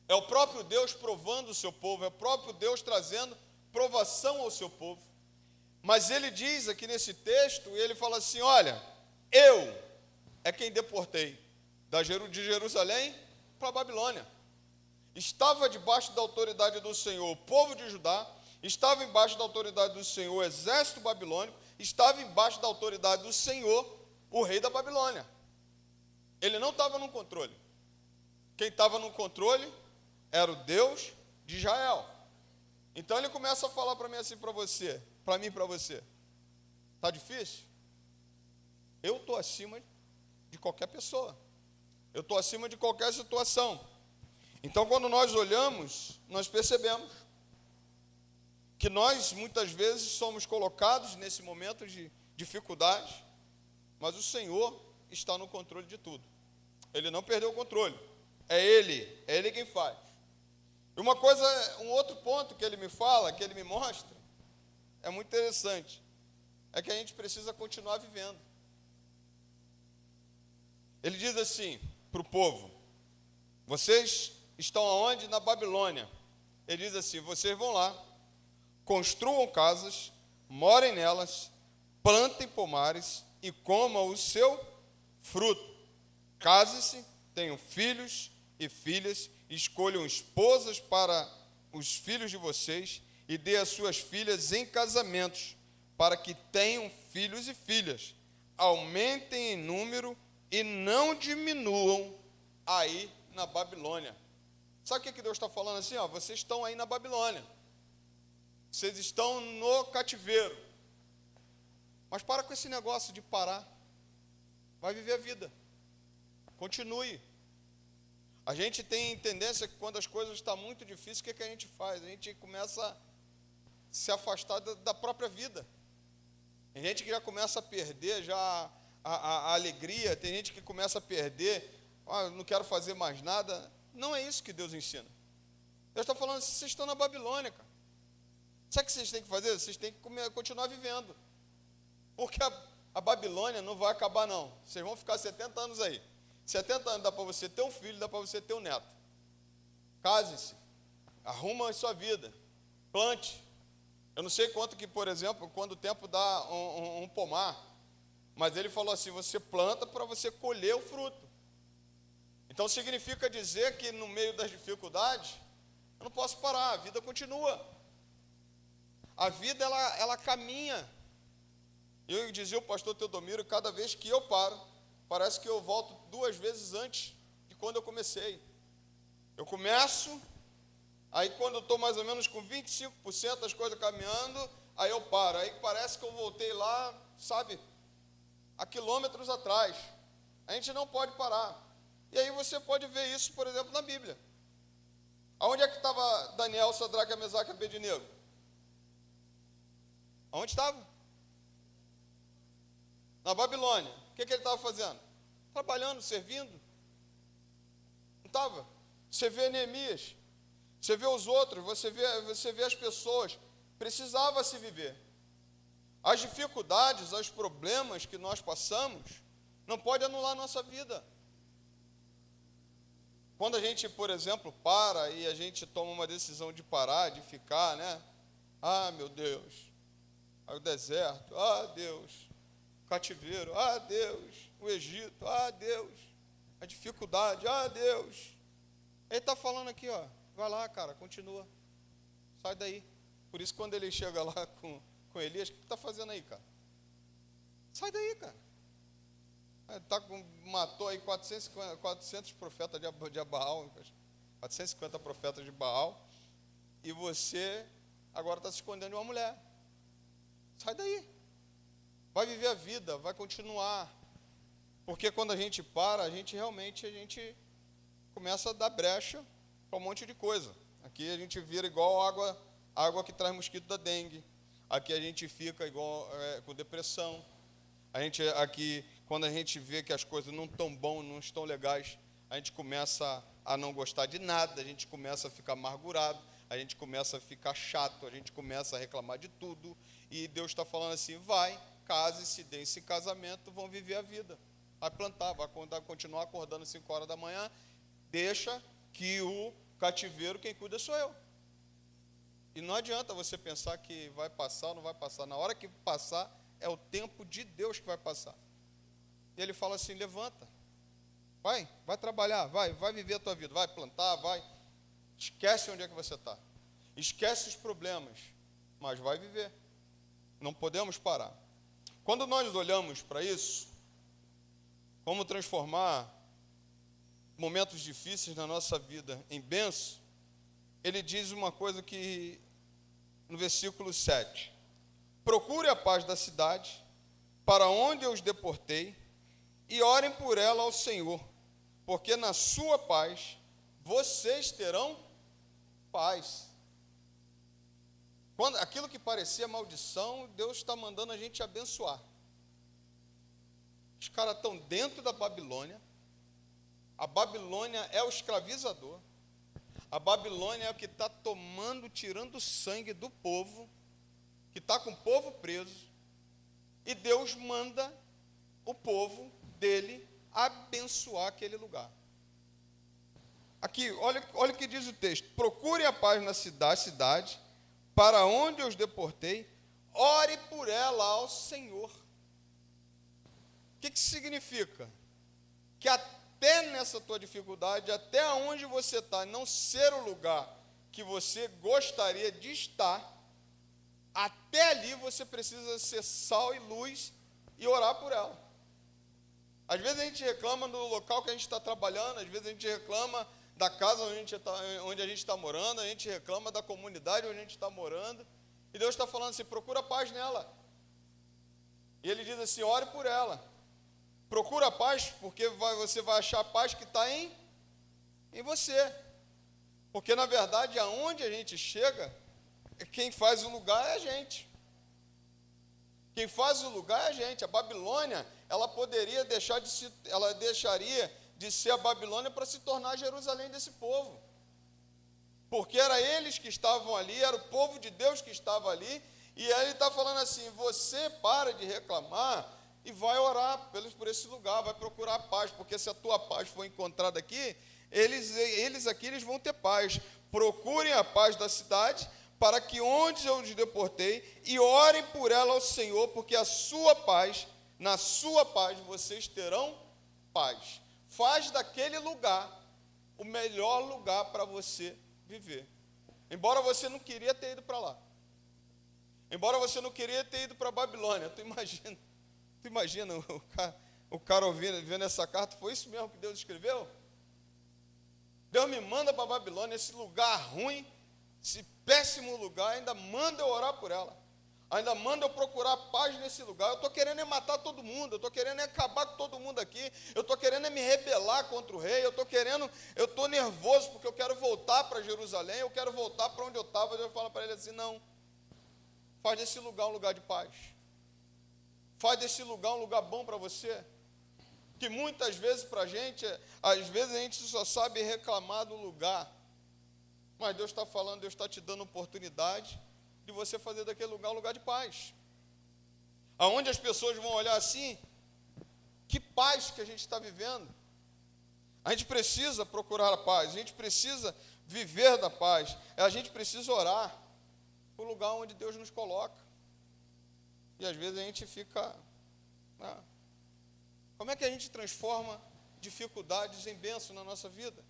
É o próprio Deus provando o seu povo, é o próprio Deus trazendo provação ao seu povo. Mas ele diz aqui nesse texto, e ele fala assim, olha, eu é quem deportei de Jerusalém para a Babilônia. Estava debaixo da autoridade do Senhor o povo de Judá, estava embaixo da autoridade do Senhor o exército babilônico, estava embaixo da autoridade do Senhor o rei da Babilônia. Ele não estava no controle. Quem estava no controle era o Deus de Israel. Então ele começa a falar para mim assim, para você, para mim e para você. Está difícil? Eu estou acima de qualquer pessoa. Eu estou acima de qualquer situação. Então, quando nós olhamos, nós percebemos que nós, muitas vezes, somos colocados nesse momento de dificuldade, mas o Senhor está no controle de tudo. Ele não perdeu o controle. É Ele quem faz. E uma coisa, um outro ponto que ele me fala, que ele me mostra, é muito interessante, é que a gente precisa continuar vivendo. Ele diz assim para o povo, vocês estão aonde? Na Babilônia. Ele diz assim, vocês vão lá, construam casas, morem nelas, plantem pomares e comam o seu fruto. Case-se, tenham filhos e filhas, escolham esposas para os filhos de vocês e dê as suas filhas em casamentos, para que tenham filhos e filhas. Aumentem em número e não diminuam aí na Babilônia. Sabe o que Deus está falando assim? Ó, vocês estão aí na Babilônia. Vocês estão no cativeiro. Mas para com esse negócio de parar. Vai viver a vida. Continue. A gente tem tendência que quando as coisas estão muito difíceis, o que a gente faz? A gente começa a se afastar da própria vida. Tem gente que já começa a perder já a alegria, tem gente que começa a perder, não quero fazer mais nada. Não é isso que Deus ensina. Deus está falando assim, vocês estão na Babilônia, cara. Sabe o que vocês têm que fazer? Vocês têm que continuar vivendo. Porque a Babilônia não vai acabar, não. Vocês vão ficar 70 anos aí. 70 anos dá para você ter um filho, dá para você ter um neto. Case-se. Arruma a sua vida. Plante. Eu não sei quanto que, por exemplo, quando o tempo dá um pomar, mas ele falou assim, você planta para você colher o fruto. Então significa dizer que no meio das dificuldades, eu não posso parar, a vida continua. A vida, ela caminha. Eu dizia o pastor Teodomiro, cada vez que eu paro, parece que eu volto 2 vezes antes de quando eu comecei. Eu começo, aí quando eu estou mais ou menos com 25% das coisas caminhando, aí eu paro. Aí parece que eu voltei lá, sabe, há quilômetros atrás. A gente não pode parar. E aí você pode ver isso, por exemplo, na Bíblia. Aonde é que estava Daniel, Sadraque, Mesaque e Abednego? Aonde estava? Na Babilônia. O que ele estava fazendo? Trabalhando, servindo. Não estava? Você vê Neemias, você vê os outros, você vê as pessoas. Precisava se viver. As dificuldades, os problemas que nós passamos, não pode anular a nossa vida. Quando a gente, por exemplo, para e a gente toma uma decisão de parar, de ficar, né? Ah, meu Deus, o deserto, ah, Deus, o cativeiro, ah, Deus, o Egito, ah, Deus, a dificuldade, ah, Deus. Ele está falando aqui, ó, vai lá, cara, continua, sai daí. Por isso, quando ele chega lá com Elias, o que está fazendo aí, cara? Sai daí, cara. Matou aí 400 profetas de Baal, 450 profetas de Baal, e você agora está se escondendo de uma mulher. Sai daí. Vai viver a vida, vai continuar. Porque quando a gente para, a gente começa a dar brecha para um monte de coisa. Aqui a gente vira igual água que traz mosquito da dengue. Aqui a gente fica igual com depressão. Aqui, quando a gente vê que as coisas não estão bom, não estão legais, a gente começa a não gostar de nada, a gente começa a ficar amargurado, a gente começa a ficar chato, a gente começa a reclamar de tudo. E Deus está falando assim, vai, case-se, dê-se em casamento, vão viver a vida. Vai plantar, vai continuar acordando às 5 horas da manhã, deixa que o cativeiro, quem cuida sou eu. E não adianta você pensar que vai passar ou não vai passar. Na hora que passar, é o tempo de Deus que vai passar. E ele fala assim, levanta, vai trabalhar, vai viver a tua vida, vai plantar, vai. Esquece onde é que você está. Esquece os problemas, mas vai viver. Não podemos parar. Quando nós olhamos para isso, como transformar momentos difíceis na nossa vida em bênção, ele diz uma coisa que, no versículo 7, procure a paz da cidade, para onde eu os deportei, e orem por ela ao Senhor, porque na sua paz vocês terão paz. Quando aquilo que parecia maldição, Deus está mandando a gente abençoar. Os caras estão dentro da Babilônia. A Babilônia é o escravizador. A Babilônia é o que está tirando o sangue do povo, que está com o povo preso. E Deus manda o povo dele abençoar aquele lugar. Aqui, olha o que diz o texto. Procure a paz na cidade, para onde eu os deportei, ore por ela ao Senhor. O que significa? Que até nessa tua dificuldade, até onde você está, não ser o lugar que você gostaria de estar, até ali você precisa ser sal e luz e orar por ela. Às vezes a gente reclama do local que a gente está trabalhando, às vezes a gente reclama da casa onde a gente está morando, a gente reclama da comunidade onde a gente está morando, e Deus está falando assim, procura paz nela. E Ele diz assim, ore por ela. Procura paz, porque você vai achar a paz que está em você. Porque, na verdade, aonde a gente chega, quem faz o lugar é a gente. Quem faz o lugar é a gente. A Babilônia, ela deixaria de ser a Babilônia para se tornar Jerusalém desse povo. Porque era eles que estavam ali, era o povo de Deus que estava ali, e aí ele está falando assim, você para de reclamar e vai orar por esse lugar, vai procurar paz, porque se a tua paz for encontrada aqui, eles aqui vão ter paz. Procurem a paz da cidade, para que onde eu os deportei, e orem por ela ao Senhor, porque a sua paz, na sua paz vocês terão paz. Faz daquele lugar o melhor lugar para você viver. Embora você não queria ter ido para lá. Embora você não queria ter ido para a Babilônia. Tu imagina o cara vendo essa carta, foi isso mesmo que Deus escreveu? Deus me manda para a Babilônia, esse lugar ruim, esse péssimo lugar, ainda manda eu orar por ela. Ainda manda eu procurar paz nesse lugar. Eu estou querendo matar todo mundo, eu estou querendo acabar com todo mundo aqui, eu estou querendo me rebelar contra o rei, eu estou nervoso porque eu quero voltar para Jerusalém, eu quero voltar para onde eu estava. Deus fala para ele assim, não, faz desse lugar um lugar de paz. Faz desse lugar um lugar bom para você. Que muitas vezes para a gente, às vezes a gente só sabe reclamar do lugar. Mas Deus está falando, Deus está te dando oportunidade de você fazer daquele lugar um lugar de paz. Aonde as pessoas vão olhar assim, que paz que a gente está vivendo. A gente precisa procurar a paz, a gente precisa viver da paz, a gente precisa orar para o lugar onde Deus nos coloca. E às vezes a gente fica... Como é que a gente transforma dificuldades em bênção na nossa vida?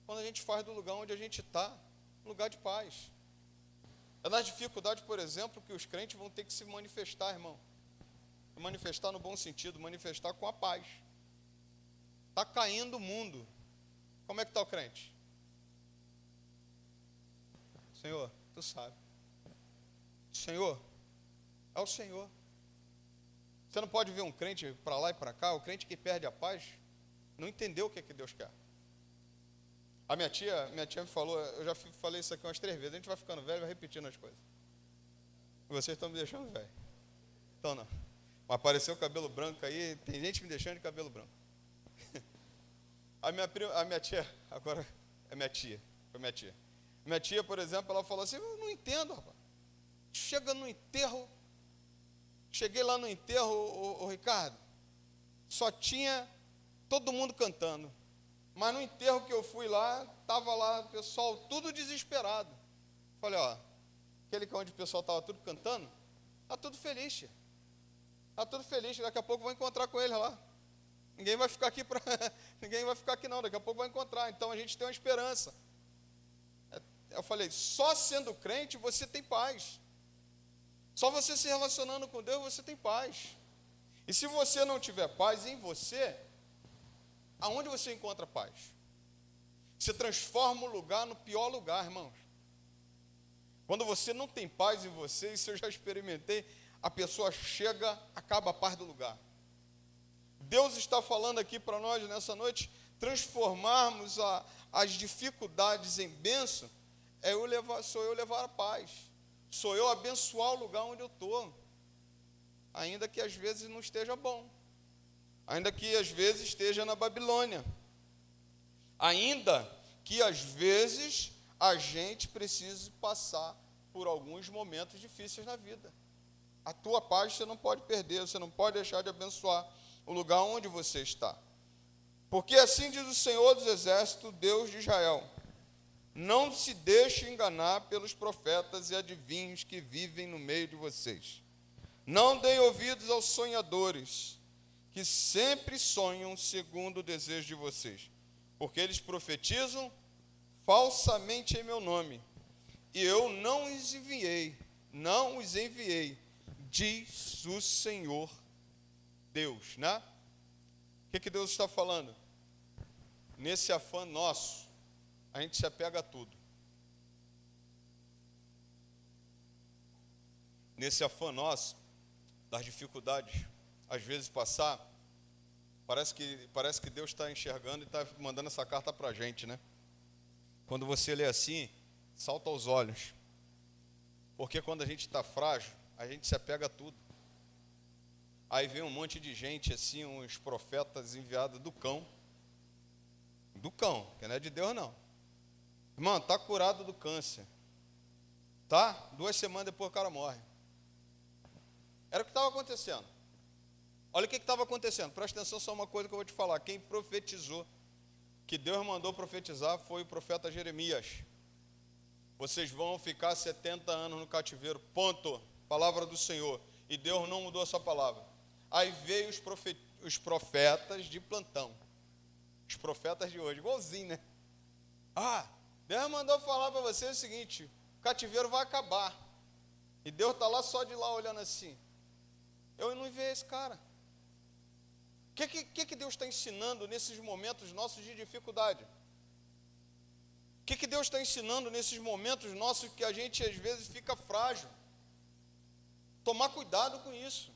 Quando a gente faz do lugar onde a gente está, um lugar de paz. É nas dificuldades, por exemplo, que os crentes vão ter que se manifestar, irmão. Manifestar no bom sentido, manifestar com a paz. Está caindo o mundo. Como é que está o crente? Senhor, tu sabe. Senhor, é o Senhor. Você não pode ver um crente para lá e para cá, o crente que perde a paz, não entendeu o que Deus quer. A minha tia me falou, eu já falei isso aqui umas 3 vezes, a gente vai ficando velho e vai repetindo as coisas. E vocês estão me deixando velho. Então não. Mas apareceu o cabelo branco aí, tem gente me deixando de cabelo branco. A minha tia, agora é minha tia, foi minha tia. Minha tia, por exemplo, ela falou assim, eu não entendo, rapaz. Chega no enterro, cheguei lá no enterro, o Ricardo, só tinha todo mundo cantando. Mas no enterro que eu fui lá, estava lá o pessoal tudo desesperado. Falei, ó, aquele que onde o pessoal estava tudo cantando, está tudo feliz, tia. Está tudo feliz, daqui a pouco vou encontrar com ele lá. Ninguém vai ficar aqui ninguém vai ficar aqui não, daqui a pouco vai encontrar. Então a gente tem uma esperança. Eu falei, só sendo crente você tem paz. Só você se relacionando com Deus você tem paz. E se você não tiver paz em você, aonde você encontra paz? Você transforma o lugar no pior lugar, irmãos. Quando você não tem paz em você, isso eu já experimentei, a pessoa chega, acaba a paz do lugar. Deus está falando aqui para nós nessa noite, transformarmos as dificuldades em bênção, sou eu levar a paz. Sou eu abençoar o lugar onde eu estou. Ainda que às vezes não esteja bom. Ainda que às vezes esteja na Babilônia. Ainda que às vezes a gente precise passar por alguns momentos difíceis na vida. A tua paz você não pode perder, você não pode deixar de abençoar o lugar onde você está. Porque assim diz o Senhor dos Exércitos, Deus de Israel: não se deixe enganar pelos profetas e adivinhos que vivem no meio de vocês. Não deem ouvidos aos sonhadores, que sempre sonham segundo o desejo de vocês, porque eles profetizam falsamente em meu nome, e eu não os enviei, diz o Senhor Deus, né? O que Deus está falando? Nesse afã nosso, a gente se apega a tudo. Nesse afã nosso, das dificuldades, às vezes passar, parece que Deus está enxergando e está mandando essa carta para a gente, né? Quando você lê assim, salta aos olhos. Porque quando a gente está frágil, a gente se apega a tudo. Aí vem um monte de gente, assim, uns profetas enviados do cão, que não é de Deus não. Irmão, está curado do câncer. Tá? 2 semanas depois o cara morre. Era o que estava acontecendo. Olha o que estava acontecendo. Presta atenção, só uma coisa que eu vou te falar. Quem profetizou, que Deus mandou profetizar, foi o profeta Jeremias. Vocês vão ficar 70 anos no cativeiro. Ponto. Palavra do Senhor. E Deus não mudou essa palavra. Aí veio os profetas de plantão. Os profetas de hoje. Igualzinho, né? Deus mandou falar para você o seguinte: o cativeiro vai acabar. E Deus está lá só de lá olhando assim. Eu não vi esse cara. O que Deus está ensinando nesses momentos nossos de dificuldade? O que Deus está ensinando nesses momentos nossos que a gente às vezes fica frágil? Tomar cuidado com isso.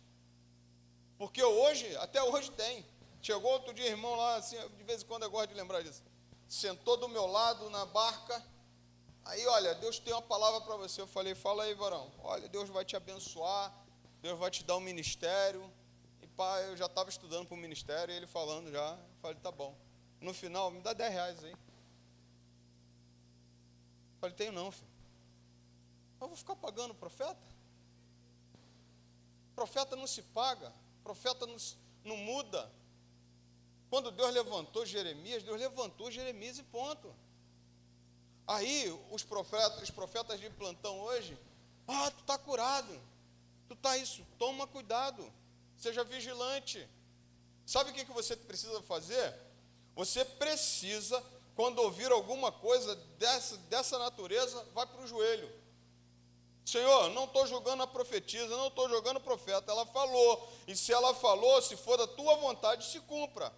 Porque hoje, até hoje tem. Chegou outro dia, irmão lá, assim, de vez em quando eu gosto de lembrar disso. Sentou do meu lado na barca. Aí, olha, Deus tem uma palavra para você. Eu falei, fala aí, varão. Olha, Deus vai te abençoar. Deus vai te dar um ministério. E pá, eu já estava estudando para o ministério, e ele falando já. Eu falei, tá bom. No final, me dá R$10 aí. Eu falei, tenho não, filho. Eu vou ficar pagando o profeta? Profeta não se paga. Profeta não muda. Quando Deus levantou Jeremias e ponto. Aí, os profetas de plantão hoje, tu está curado, tu está isso, toma cuidado, seja vigilante. Sabe o que você precisa fazer? Você precisa, quando ouvir alguma coisa dessa natureza, vai para o joelho. Senhor, não estou julgando a profetisa, não estou julgando o profeta, ela falou, e se ela falou, se for da tua vontade, se cumpra.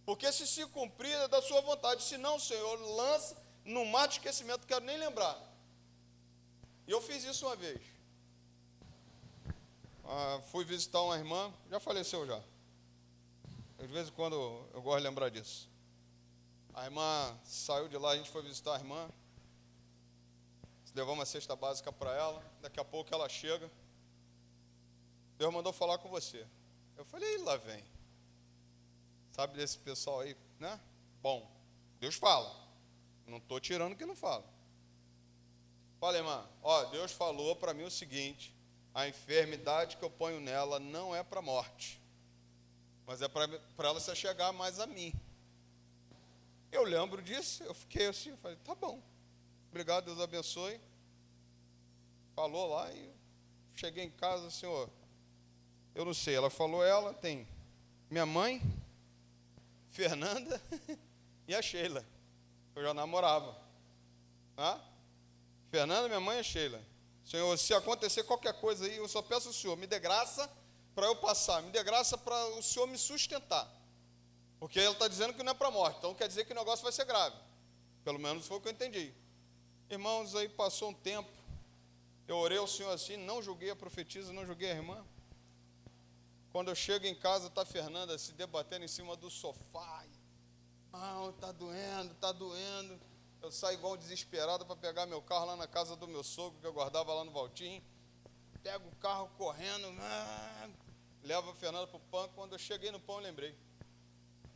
Porque se cumprir, é da sua vontade, se não, Senhor, lança no mar de esquecimento, não quero nem lembrar. E eu fiz isso uma vez. fui visitar uma irmã, já faleceu já. De vez em quando eu gosto de lembrar disso. A irmã saiu de lá, a gente foi visitar a irmã, levou uma cesta básica para ela, daqui a pouco ela chega, Deus mandou falar com você. Eu falei, lá vem. Sabe desse pessoal aí, né? Bom, Deus fala. Não estou tirando que não fala. Fala, irmã, Deus falou para mim o seguinte: a enfermidade que eu ponho nela não é para a morte, mas é para ela se achegar mais a mim. Eu lembro disso, eu fiquei assim, falei, tá bom, obrigado, Deus abençoe. Falou lá e cheguei em casa, Senhor, eu não sei, ela falou, tem minha mãe, Fernanda e a Sheila, eu já namorava. Fernanda, minha mãe e a Sheila. Senhor, se acontecer qualquer coisa aí, eu só peço ao Senhor, me dê graça para eu passar, me dê graça para o Senhor me sustentar. Porque ele está dizendo que não é para a morte, então quer dizer que o negócio vai ser grave. Pelo menos foi o que eu entendi. Irmãos, aí passou um tempo, eu orei ao Senhor assim, não julguei a profetisa, não julguei a irmã. Quando eu chego em casa, está a Fernanda se debatendo em cima do sofá. Está doendo, está doendo. Eu saio igual desesperado para pegar meu carro lá na casa do meu sogro, que eu guardava lá no Valtim. Pego o carro correndo, levo a Fernanda para o pão. Quando eu cheguei no pão, eu lembrei.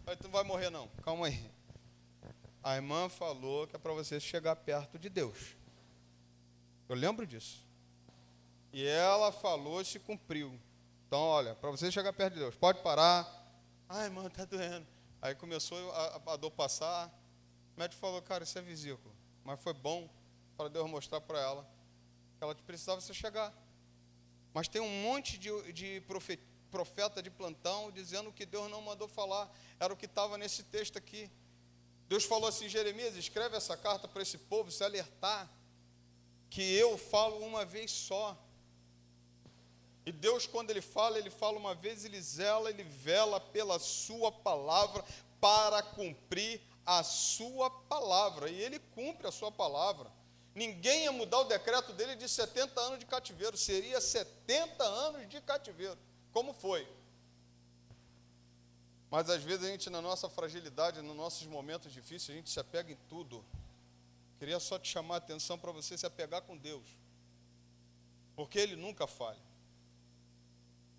Falei, tu não vai morrer não, calma aí. A irmã falou que é para você chegar perto de Deus. Eu lembro disso. E ela falou e se cumpriu. Então, olha, para você chegar perto de Deus, pode parar. Irmã, está doendo. Aí começou a dor passar. O médico falou, cara, isso é vesícula. Mas foi bom para Deus mostrar para ela que ela precisava se chegar. Mas tem um monte de profeta de plantão dizendo que Deus não mandou falar. Era o que estava nesse texto aqui. Deus falou assim, Jeremias, escreve essa carta para esse povo, se alertar, que eu falo uma vez só. E Deus, quando Ele fala uma vez, Ele vela pela sua palavra para cumprir a sua palavra. E Ele cumpre a sua palavra. Ninguém ia mudar o decreto dele de 70 anos de cativeiro. Seria 70 anos de cativeiro, como foi. Mas às vezes a gente, na nossa fragilidade, nos nossos momentos difíceis, a gente se apega em tudo. Queria só te chamar a atenção para você se apegar com Deus. Porque Ele nunca falha.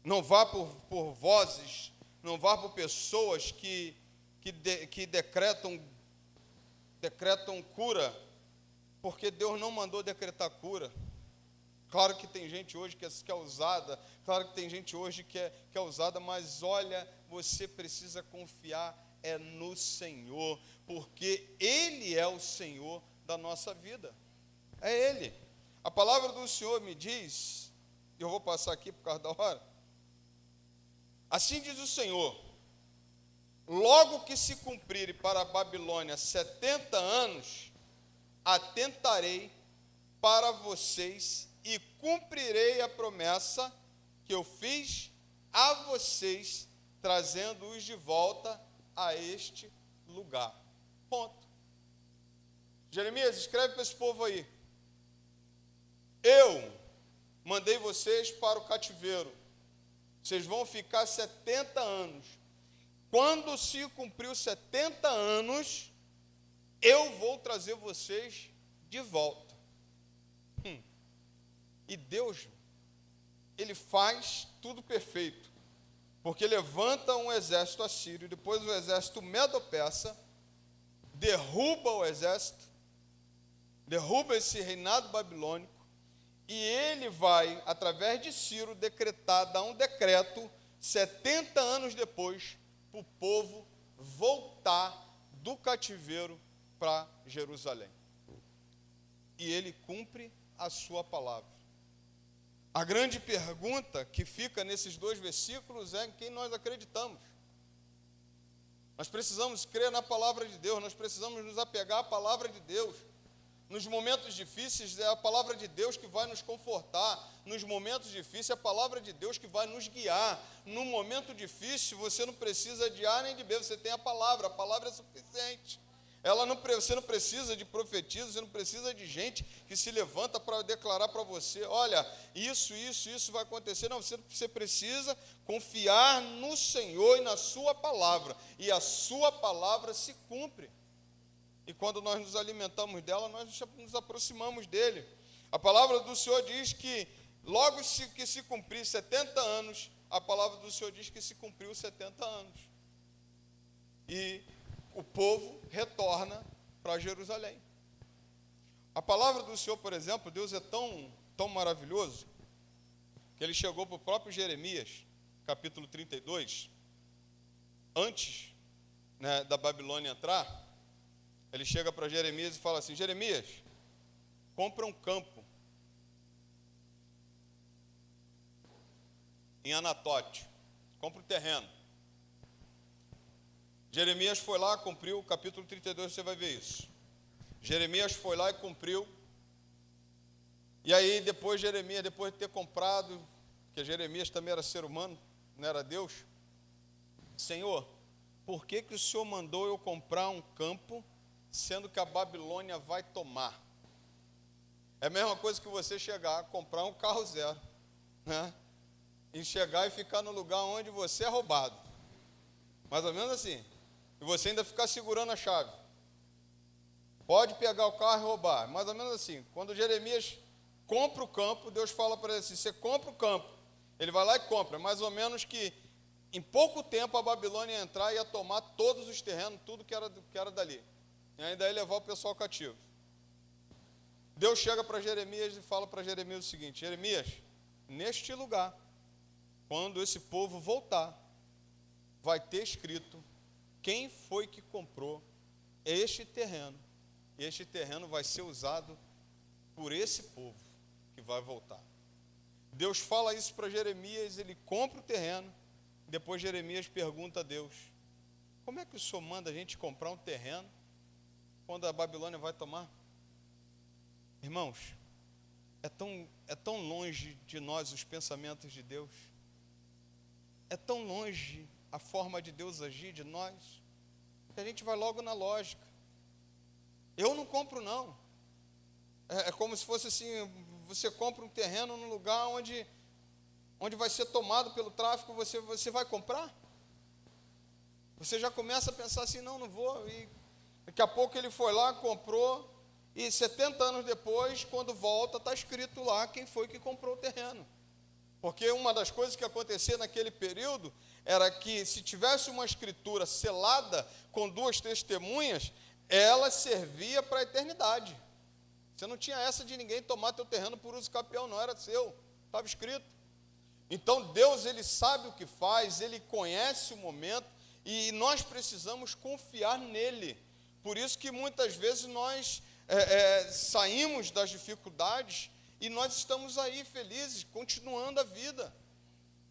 Não vá por vozes, não vá por pessoas que decretam cura, porque Deus não mandou decretar cura. Claro que tem gente hoje que é usada, claro que tem gente hoje que é usada, mas olha, você precisa confiar no Senhor, porque Ele é o Senhor da nossa vida. É Ele. A palavra do Senhor me diz, eu vou passar aqui por causa da hora. Assim diz o Senhor, logo que se cumprirem para a Babilônia 70 anos, atentarei para vocês e cumprirei a promessa que eu fiz a vocês, trazendo-os de volta a este lugar. Ponto. Jeremias, escreve para esse povo aí. Eu mandei vocês para o cativeiro. Vocês vão ficar 70 anos. Quando se cumprir 70 anos, eu vou trazer vocês de volta. E Deus, Ele faz tudo perfeito. Porque levanta um exército assírio, depois o exército medo-persa, derruba o exército, derruba esse reinado babilônico, e ele vai, através de Ciro, dar um decreto, 70 anos depois, para o povo voltar do cativeiro para Jerusalém. E ele cumpre a sua palavra. A grande pergunta que fica nesses dois versículos é em quem nós acreditamos. Nós precisamos crer na palavra de Deus, nós precisamos nos apegar à palavra de Deus. Nos momentos difíceis, é a palavra de Deus que vai nos confortar. Nos momentos difíceis, é a palavra de Deus que vai nos guiar. No momento difícil, você não precisa de A nem de B, você tem a palavra é suficiente. Você não precisa de profetismo, você não precisa de gente que se levanta para declarar para você, olha, isso vai acontecer. Não, você precisa confiar no Senhor e na sua palavra. E a sua palavra se cumpre. E quando nós nos alimentamos dela, nós nos aproximamos dele. A palavra do Senhor diz que logo que se cumprir 70 anos, a palavra do Senhor diz que se cumpriu 70 anos. E o povo retorna para Jerusalém. A palavra do Senhor, por exemplo, Deus é tão maravilhoso, que ele chegou para o próprio Jeremias, capítulo 32, antes, né, da Babilônia entrar, ele chega para Jeremias e fala assim, Jeremias, compra um campo em Anatote, compra um terreno. Jeremias foi lá, cumpriu, capítulo 32, você vai ver isso. Jeremias foi lá e cumpriu. E aí, depois Jeremias, depois de ter comprado, porque Jeremias também era ser humano, não era Deus, Senhor, por que o Senhor mandou eu comprar um campo, sendo que a Babilônia vai tomar? É a mesma coisa que você chegar, comprar um carro zero, né? E chegar e ficar no lugar onde você é roubado. Mais ou menos assim. E você ainda ficar segurando a chave. Pode pegar o carro e roubar. Mais ou menos assim. Quando Jeremias compra o campo, Deus fala para ele assim, você compra o campo. Ele vai lá e compra. Mais ou menos que em pouco tempo a Babilônia ia entrar e ia tomar todos os terrenos, tudo que era dali. E ainda ia levar o pessoal cativo. Deus chega para Jeremias e fala para Jeremias o seguinte, Jeremias, neste lugar, quando esse povo voltar, vai ter escrito quem foi que comprou este terreno. E este terreno vai ser usado por esse povo que vai voltar. Deus fala isso para Jeremias, ele compra o terreno. Depois Jeremias pergunta a Deus, como é que o Senhor manda a gente comprar um terreno quando a Babilônia vai tomar? Irmãos, é tão longe de nós os pensamentos de Deus. É tão longe a forma de Deus agir de nós, que a gente vai logo na lógica. Eu não compro, não. É como se fosse assim, você compra um terreno num lugar onde vai ser tomado pelo tráfico, você vai comprar? Você já começa a pensar assim, não vou. E daqui a pouco ele foi lá, comprou, e 70 anos depois, quando volta, está escrito lá quem foi que comprou o terreno. Porque uma das coisas que acontecia naquele período era que se tivesse uma escritura selada com duas testemunhas, ela servia para a eternidade. Você não tinha essa de ninguém tomar teu terreno por uso capião, não era seu, estava escrito. Então Deus, ele sabe o que faz, ele conhece o momento e nós precisamos confiar nele. Por isso que muitas vezes nós saímos das dificuldades e nós estamos aí felizes, continuando a vida.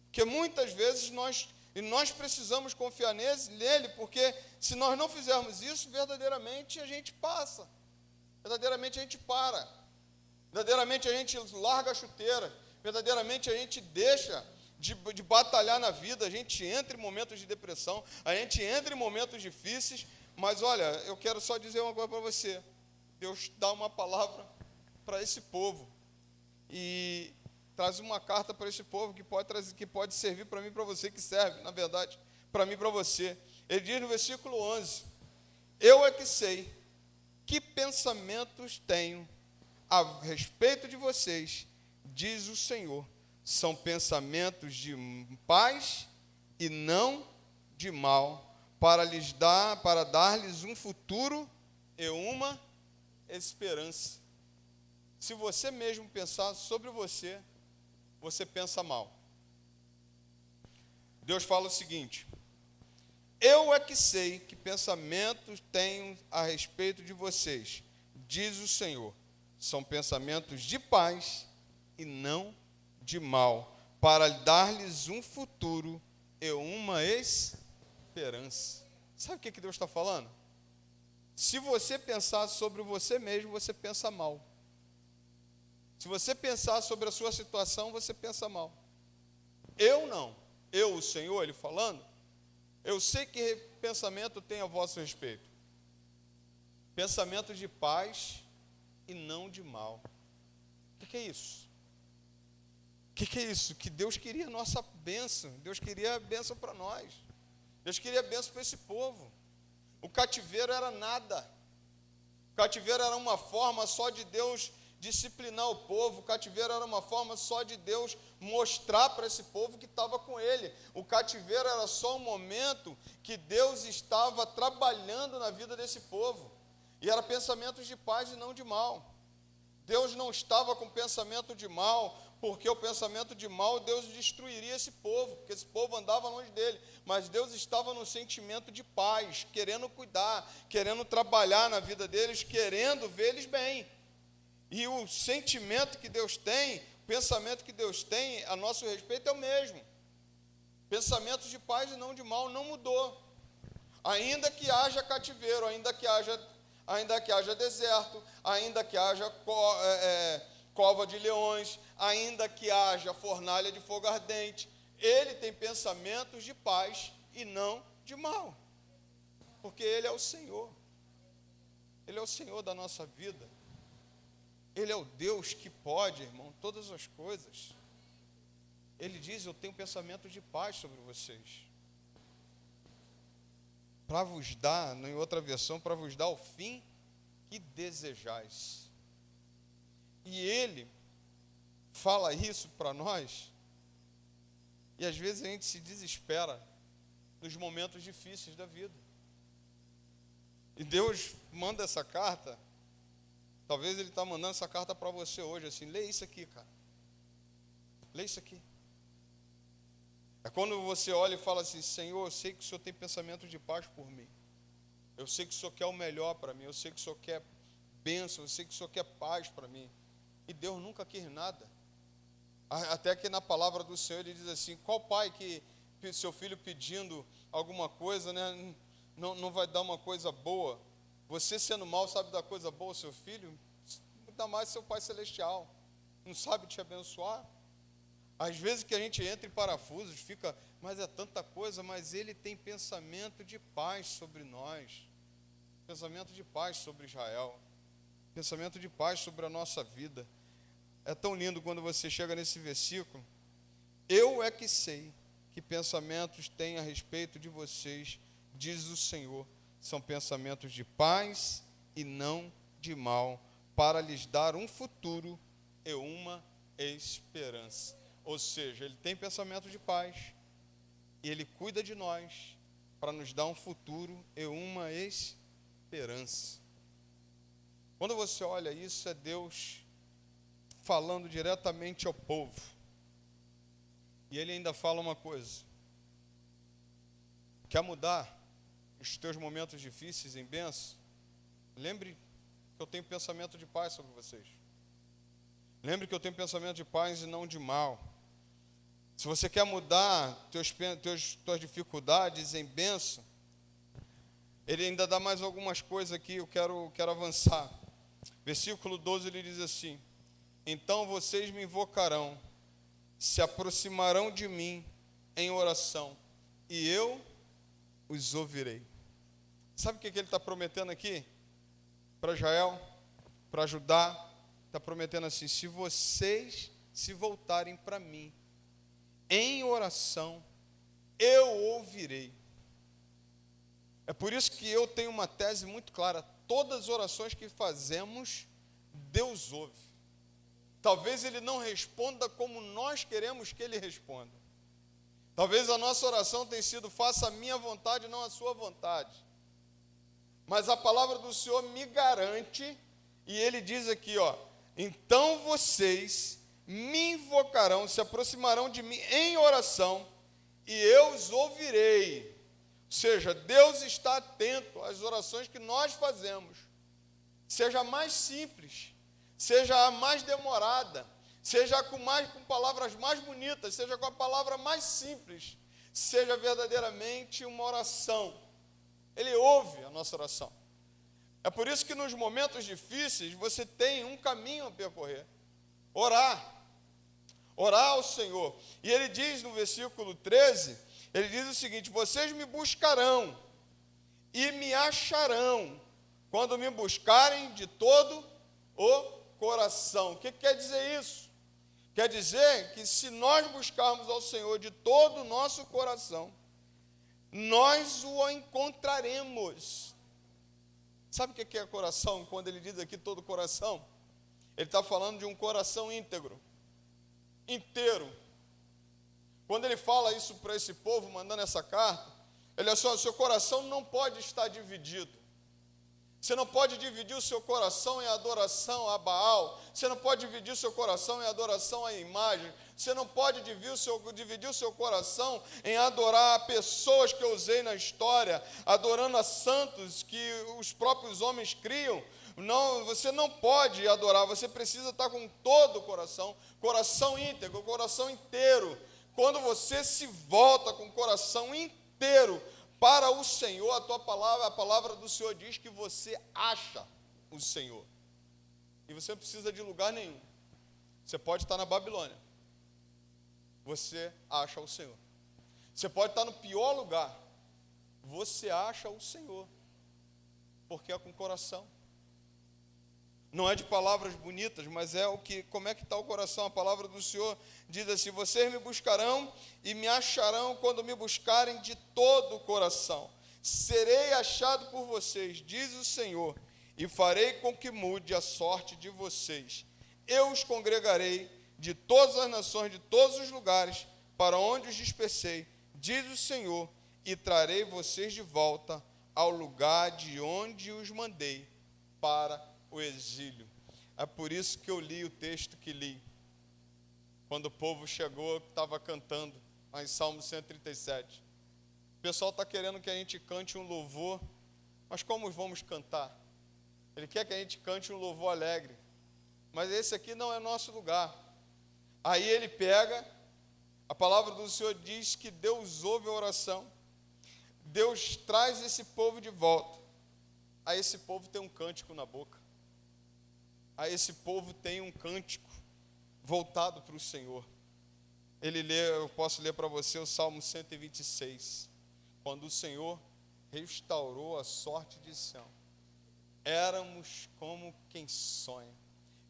Porque muitas vezes nós precisamos confiar nele, porque se nós não fizermos isso, verdadeiramente a gente passa. Verdadeiramente a gente para. Verdadeiramente a gente larga a chuteira. Verdadeiramente a gente deixa de batalhar na vida. A gente entra em momentos de depressão, a gente entra em momentos difíceis. Mas olha, eu quero só dizer uma coisa para você. Deus dá uma palavra para esse povo. E traz uma carta para esse povo que pode servir para mim e para você, que serve, na verdade, para mim e para você. Ele diz no versículo 11, eu é que sei que pensamentos tenho a respeito de vocês, diz o Senhor, são pensamentos de paz e não de mal, para dar-lhes um futuro e uma esperança. Se você mesmo pensar sobre você, você pensa mal. Deus fala o seguinte, eu é que sei que pensamentos tenho a respeito de vocês, diz o Senhor, são pensamentos de paz e não de mal, para dar-lhes um futuro e uma esperança. Sabe o que Deus está falando? Se você pensar sobre você mesmo, você pensa mal. Se você pensar sobre a sua situação, você pensa mal. Eu não. Eu, o Senhor, Ele falando, eu sei que pensamento tem a vosso respeito. Pensamentos de paz e não de mal. O que é isso? O que é isso? Que Deus queria a nossa bênção. Deus queria a bênção para nós. Deus queria a bênção para esse povo. O cativeiro era nada. O cativeiro era uma forma só de Deus disciplinar o povo. O cativeiro era uma forma só de Deus mostrar para esse povo que estava com ele. O cativeiro era só um momento que Deus estava trabalhando na vida desse povo. E era pensamentos de paz e não de mal. Deus não estava com pensamento de mal, porque o pensamento de mal, Deus destruiria esse povo, porque esse povo andava longe dele. Mas Deus estava no sentimento de paz, querendo cuidar, querendo trabalhar na vida deles, querendo ver eles bem. E o sentimento que Deus tem, o pensamento que Deus tem a nosso respeito é o mesmo. Pensamentos de paz e não de mal, não mudou. Ainda que haja cativeiro, ainda que haja deserto, ainda que haja cova de leões, ainda que haja fornalha de fogo ardente, ele tem pensamentos de paz e não de mal, porque ele é o Senhor. Ele é o Senhor da nossa vida. Ele é o Deus que pode, irmão, todas as coisas. Ele diz: eu tenho pensamentos de paz sobre vocês, para vos dar, em outra versão, para vos dar o fim que desejais. E ele fala isso para nós, e às vezes a gente se desespera nos momentos difíceis da vida. E Deus manda essa carta, talvez ele está mandando essa carta para você hoje, assim: lê isso aqui, cara. Lê isso aqui. É quando você olha e fala assim: Senhor, eu sei que o Senhor tem pensamento de paz por mim. Eu sei que o Senhor quer o melhor para mim. Eu sei que o Senhor quer bênção. Eu sei que o Senhor quer paz para mim. E Deus nunca quis nada. Até que na palavra do Senhor ele diz assim: qual pai que seu filho pedindo alguma coisa, né, não vai dar uma coisa boa? Você sendo mal sabe dar coisa boa ao seu filho? Ainda mais seu Pai Celestial. Não sabe te abençoar? Às vezes que a gente entra em parafusos, fica, mas é tanta coisa, mas ele tem pensamento de paz sobre nós, pensamento de paz sobre Israel, pensamento de paz sobre a nossa vida. É tão lindo quando você chega nesse versículo: eu é que sei que pensamentos têm a respeito de vocês, diz o Senhor, são pensamentos de paz e não de mal, para lhes dar um futuro e uma esperança. Ou seja, ele tem pensamento de paz e ele cuida de nós para nos dar um futuro e uma esperança. Quando você olha isso, é Deus falando diretamente ao povo. E ele ainda fala uma coisa: quer mudar os teus momentos difíceis em bênção? Lembre que eu tenho pensamento de paz sobre vocês. Lembre que eu tenho pensamento de paz e não de mal. Se você quer mudar tuas dificuldades em bênção, ele ainda dá mais algumas coisas aqui, eu quero avançar. Versículo 12, ele diz assim: então vocês me invocarão, se aproximarão de mim em oração, e eu os ouvirei. Sabe o que ele está prometendo aqui? Para Israel, para Judá, está prometendo assim: se vocês se voltarem para mim em oração, eu ouvirei. É por isso que eu tenho uma tese muito clara: todas as orações que fazemos, Deus ouve. Talvez Ele não responda como nós queremos que Ele responda. Talvez a nossa oração tenha sido: faça a minha vontade, não a sua vontade. Mas a palavra do Senhor me garante, e Ele diz aqui, ó: então vocês me invocarão, se aproximarão de mim em oração, e eu os ouvirei. Ou seja, Deus está atento às orações que nós fazemos, seja a mais simples, seja a mais demorada, seja com palavras mais bonitas, seja com a palavra mais simples, seja verdadeiramente uma oração. Ele ouve a nossa oração. É por isso que nos momentos difíceis você tem um caminho a percorrer: orar ao Senhor. E ele diz no versículo 13, ele diz o seguinte: vocês me buscarão e me acharão quando me buscarem de todo o coração. O que quer dizer isso? Quer dizer que se nós buscarmos ao Senhor de todo o nosso coração, nós o encontraremos. Sabe o que é coração? Quando ele diz aqui todo coração, ele está falando de um coração íntegro, inteiro. Quando ele fala isso para esse povo, mandando essa carta, ele é só, o seu coração não pode estar dividido. Você não pode dividir o seu coração em adoração a Baal. Você não pode dividir o seu coração em adoração à imagem. Você não pode dividir o seu coração em adorar pessoas que eu usei na história, adorando a santos que os próprios homens criam. Não, você não pode adorar, você precisa estar com todo o coração íntegro, coração inteiro. Quando você se volta com o coração inteiro para o Senhor, a palavra do Senhor diz que você acha o Senhor. E você não precisa de lugar nenhum. Você pode estar na Babilônia. Você acha o Senhor. Você pode estar no pior lugar. Você acha o Senhor. Porque é com o coração. Não é de palavras bonitas, mas é como é que está o coração. A palavra do Senhor diz assim: vocês me buscarão e me acharão quando me buscarem de todo o coração. Serei achado por vocês, diz o Senhor, e farei com que mude a sorte de vocês. Eu os congregarei de todas as nações, de todos os lugares, para onde os dispersei, diz o Senhor, e trarei vocês de volta ao lugar de onde os mandei para o exílio. É por isso que eu li o texto que li. Quando o povo chegou, estava cantando, lá em Salmo 137. O pessoal está querendo que a gente cante um louvor, mas como vamos cantar? Ele quer que a gente cante um louvor alegre, mas esse aqui não é nosso lugar. Aí ele pega, a palavra do Senhor diz que Deus ouve a oração, Deus traz esse povo de volta. Aí esse povo tem um cântico na boca. A esse povo tem um cântico voltado para o Senhor. Eu posso ler para você o Salmo 126. Quando o Senhor restaurou a sorte de Sião, éramos como quem sonha.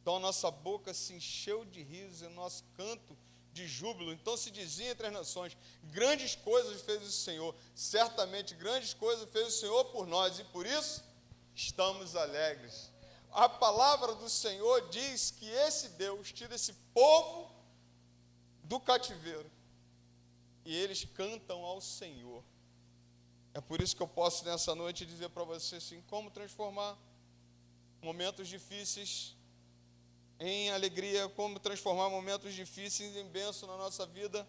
Então a nossa boca se encheu de risos e o nosso canto de júbilo. Então se dizia entre as nações: grandes coisas fez o Senhor. Certamente grandes coisas fez o Senhor por nós, e por isso estamos alegres. A palavra do Senhor diz que esse Deus tira esse povo do cativeiro e eles cantam ao Senhor. É por isso que eu posso nessa noite dizer para você assim: como transformar momentos difíceis em alegria, como transformar momentos difíceis em bênção na nossa vida.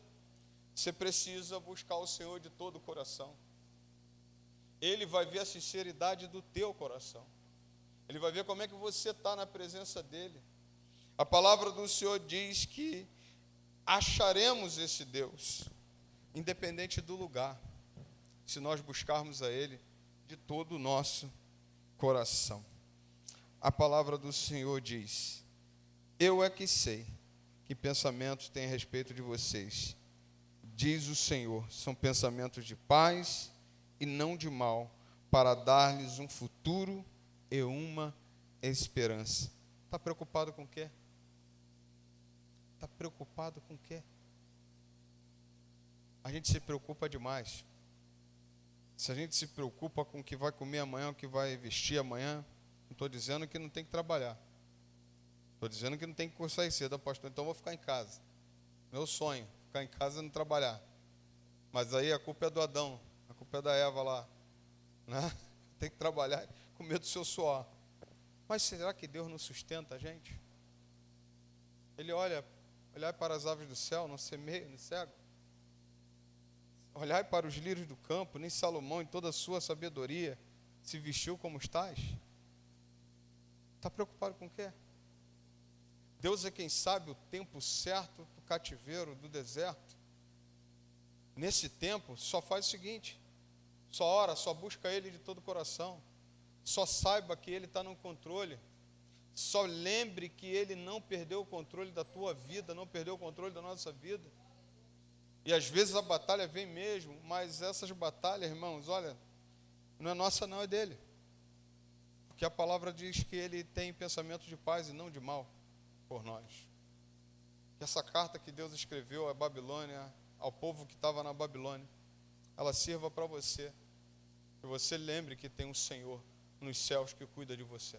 Você precisa buscar o Senhor de todo o coração. Ele vai ver a sinceridade do teu coração. Ele vai ver como é que você está na presença dEle. A palavra do Senhor diz que acharemos esse Deus, independente do lugar, se nós buscarmos a Ele de todo o nosso coração. A palavra do Senhor diz: eu é que sei que pensamentos têm a respeito de vocês, diz o Senhor, são pensamentos de paz e não de mal, para dar-lhes um futuro e uma esperança. Está preocupado com o quê? Está preocupado com o quê? A gente se preocupa demais. Se a gente se preocupa com o que vai comer amanhã, o que vai vestir amanhã, não estou dizendo que não tem que trabalhar. Estou dizendo que não tem que sair cedo, pastor, então eu vou ficar em casa. Meu sonho, ficar em casa e não trabalhar. Mas aí a culpa é do Adão, a culpa é da Eva lá, né? Tem que trabalhar com medo do seu suor. Mas será que Deus não sustenta a gente? Ele olha para as aves do céu, não semeia, não cega. Olhai para os lírios do campo, nem Salomão em toda a sua sabedoria se vestiu como estás. Está preocupado com o quê? Deus é quem sabe o tempo certo do cativeiro, do deserto. Nesse tempo, só faz o seguinte: só ora, só busca Ele de todo o coração. Só saiba que Ele está no controle. Só lembre que Ele não perdeu o controle da tua vida, não perdeu o controle da nossa vida. E às vezes a batalha vem mesmo, mas essas batalhas, irmãos, olha, não é nossa não, é dele. Porque Porque a palavra diz que ele tem pensamento de paz e não de mal por nós. Que essa carta que Deus escreveu à Babilônia, ao povo que estava na Babilônia, ela sirva para você. Que você lembre que tem um Senhor nos céus que cuida de você.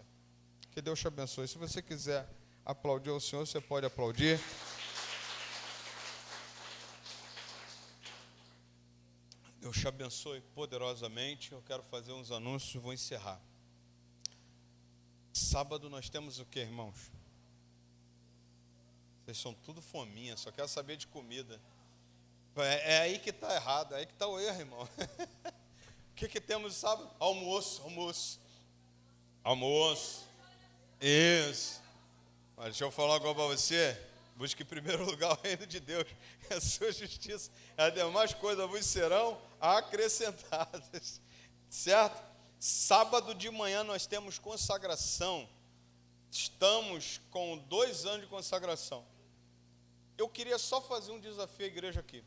Que Deus te abençoe. Se você quiser aplaudir ao Senhor, você pode aplaudir. Deus te abençoe poderosamente. Eu quero fazer uns anúncios e vou encerrar. Sábado nós temos o que, irmãos? Vocês são tudo fominha, só quero saber de comida. É aí que está errado, é aí que está o erro, irmão. O que temos sábado? Almoço. Isso. Mas deixa eu falar agora para você. Busque em primeiro lugar o reino de Deus e a sua justiça. As demais coisas vos serão acrescentadas. Certo? Sábado de manhã nós temos consagração. Estamos com 2 anos de consagração. Eu queria só fazer um desafio à igreja aqui.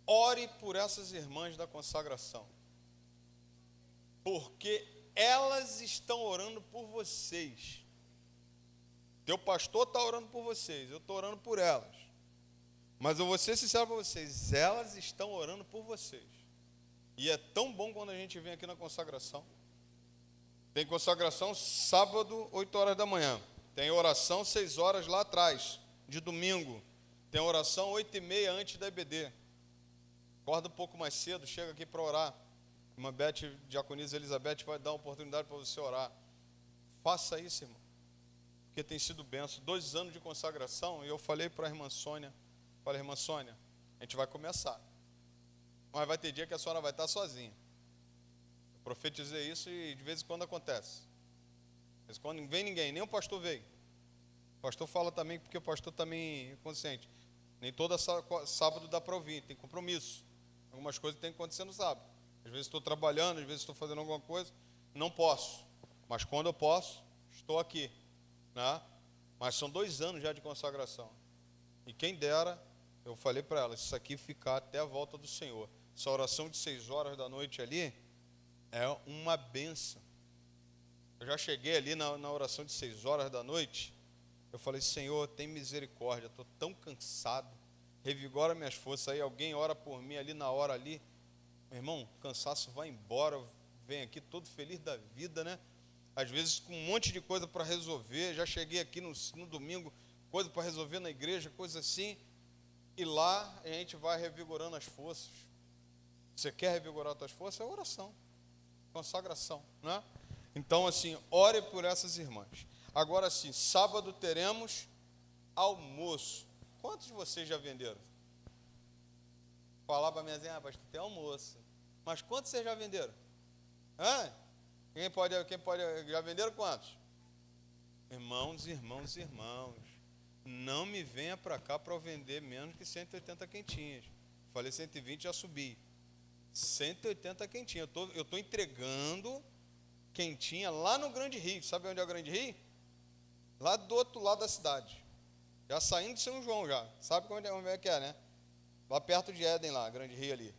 Ore por essas irmãs da consagração. Porque elas estão orando por vocês. Teu pastor está orando por vocês, eu estou orando por elas. Mas eu vou ser sincero para vocês, elas estão orando por vocês. E é tão bom quando a gente vem aqui na consagração. Tem consagração sábado, 8 horas da manhã. Tem oração 6 horas lá atrás, de domingo. Tem oração 8h30 antes da EBD. Acorda um pouco mais cedo, chega aqui para orar. Irmã Beth, diaconisa Elizabeth, vai dar uma oportunidade para você orar. Faça isso, irmão. Porque tem sido benção. 2 anos de consagração, e eu falei para a irmã Sônia, irmã Sônia, a gente vai começar. Mas vai ter dia que a senhora vai estar sozinha. Eu profetizei isso e de vez em quando acontece. De vez em quando não vem ninguém, nem o pastor veio. O pastor fala também, porque o pastor também é consciente. Nem todo sábado dá para ouvir, tem compromisso. Algumas coisas tem que acontecer no sábado. Às vezes estou trabalhando, às vezes estou fazendo alguma coisa, não posso. Mas quando eu posso, estou aqui. Né? Mas são 2 anos já de consagração. E quem dera, eu falei para ela, isso aqui ficar até a volta do Senhor. Essa oração de 6 horas da noite ali é uma bênção. Eu já cheguei ali na oração de 6 horas da noite, eu falei, Senhor, tem misericórdia, estou tão cansado, revigora minhas forças. Aí alguém ora por mim ali na hora ali, meu irmão, o cansaço vai embora, vem aqui todo feliz da vida, né? Às vezes com um monte de coisa para resolver, já cheguei aqui no domingo, coisa para resolver na igreja, coisa assim, e lá a gente vai revigorando as forças. Você quer revigorar as tuas forças? É oração, consagração, né? Então, assim, ore por essas irmãs. Agora, sim, sábado teremos almoço. Quantos de vocês já venderam? Falar para minha mãe, pastor, tem almoço. Mas quantos vocês já venderam? Hã? Quem pode, já venderam quantos? Irmãos, não me venha para cá para eu vender menos que 180 quentinhas. Falei 120, já subi. 180 quentinhas. Eu estou entregando quentinha lá no Grande Rio. Sabe onde é o Grande Rio? Lá do outro lado da cidade. Já saindo de São João já. Sabe onde é que é, né? Lá perto de Éden, lá, Grande Rio ali.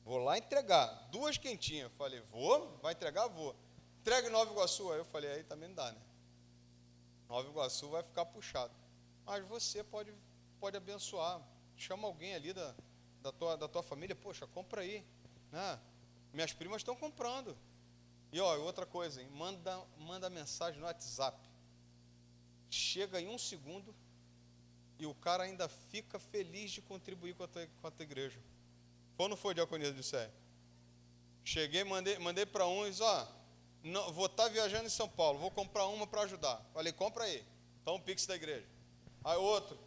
Vou lá entregar 2 quentinhas. Falei, vou? Vai entregar? Vou. Entrega em Nova Iguaçu. Aí eu falei, aí também não dá, né? Nova Iguaçu vai ficar puxado. Mas você pode abençoar. Chama alguém ali da tua família. Poxa, compra aí. Né? Minhas primas estão comprando. E ó, outra coisa, hein? Manda mensagem no WhatsApp. Chega em 1 segundo e o cara ainda fica feliz de contribuir com a tua igreja. Foi ou não foi, diaconisa de Sé? Cheguei, mandei para uns, ó, não, vou estar viajando em São Paulo, vou comprar uma para ajudar. Falei, compra aí, então um pix da igreja. Aí outro,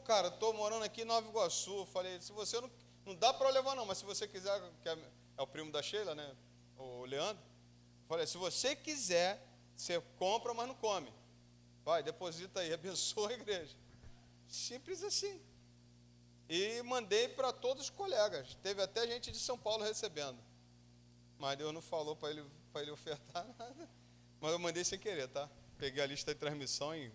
cara, estou morando aqui em Nova Iguaçu. Falei, se você não dá para levar não, mas se você quiser, que é o primo da Sheila, né, o Leandro. Falei, se você quiser, você compra, mas não come. Vai, deposita aí, abençoa a igreja. Simples assim. E mandei para todos os colegas. Teve até gente de São Paulo recebendo. Mas Deus não falou para ele ofertar nada. Mas eu mandei sem querer, tá? Peguei a lista de transmissão e...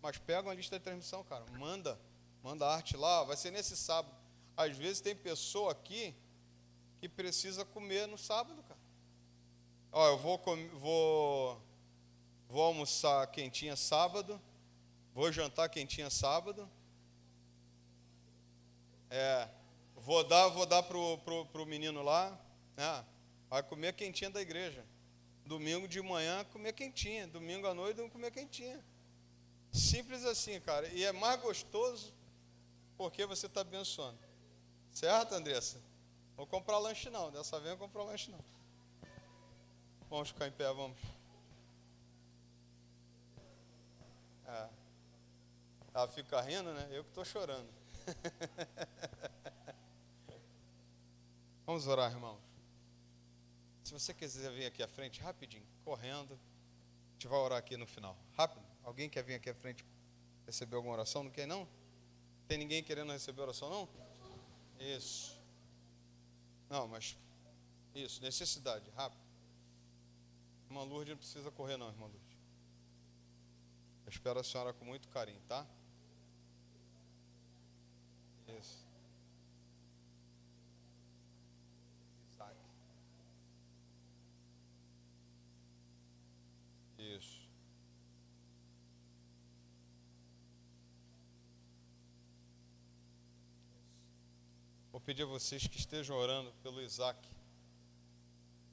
Mas pega uma lista de transmissão, cara. Manda arte lá. Vai ser nesse sábado. Às vezes tem pessoa aqui que precisa comer no sábado, cara. Ó, eu vou almoçar quentinha sábado, vou jantar quentinha sábado. Vou dar pro menino lá, né? Vai comer quentinha da igreja. Domingo de manhã, comer quentinha. Domingo à noite, comer quentinha. Simples assim, cara. E é mais gostoso porque você está abençoando. Certo, Andressa? Vou comprar lanche não. Dessa vez eu vou comprar lanche não. Vamos ficar em pé, vamos. Ela fica rindo, né? Eu que estou chorando. Vamos orar, irmãos. Se você quiser vir aqui à frente, rapidinho, correndo, a gente vai orar aqui no final. Rápido. Alguém quer vir aqui à frente receber alguma oração? Não quer, não? Tem ninguém querendo receber oração, não? Isso. Não, mas... Isso, necessidade, rápido. Irmã Lourdes não precisa correr, não, irmã Lourdes. Eu espero a senhora com muito carinho, tá? Isso. Isaac. Isso. Vou pedir a vocês que estejam orando pelo Isaac.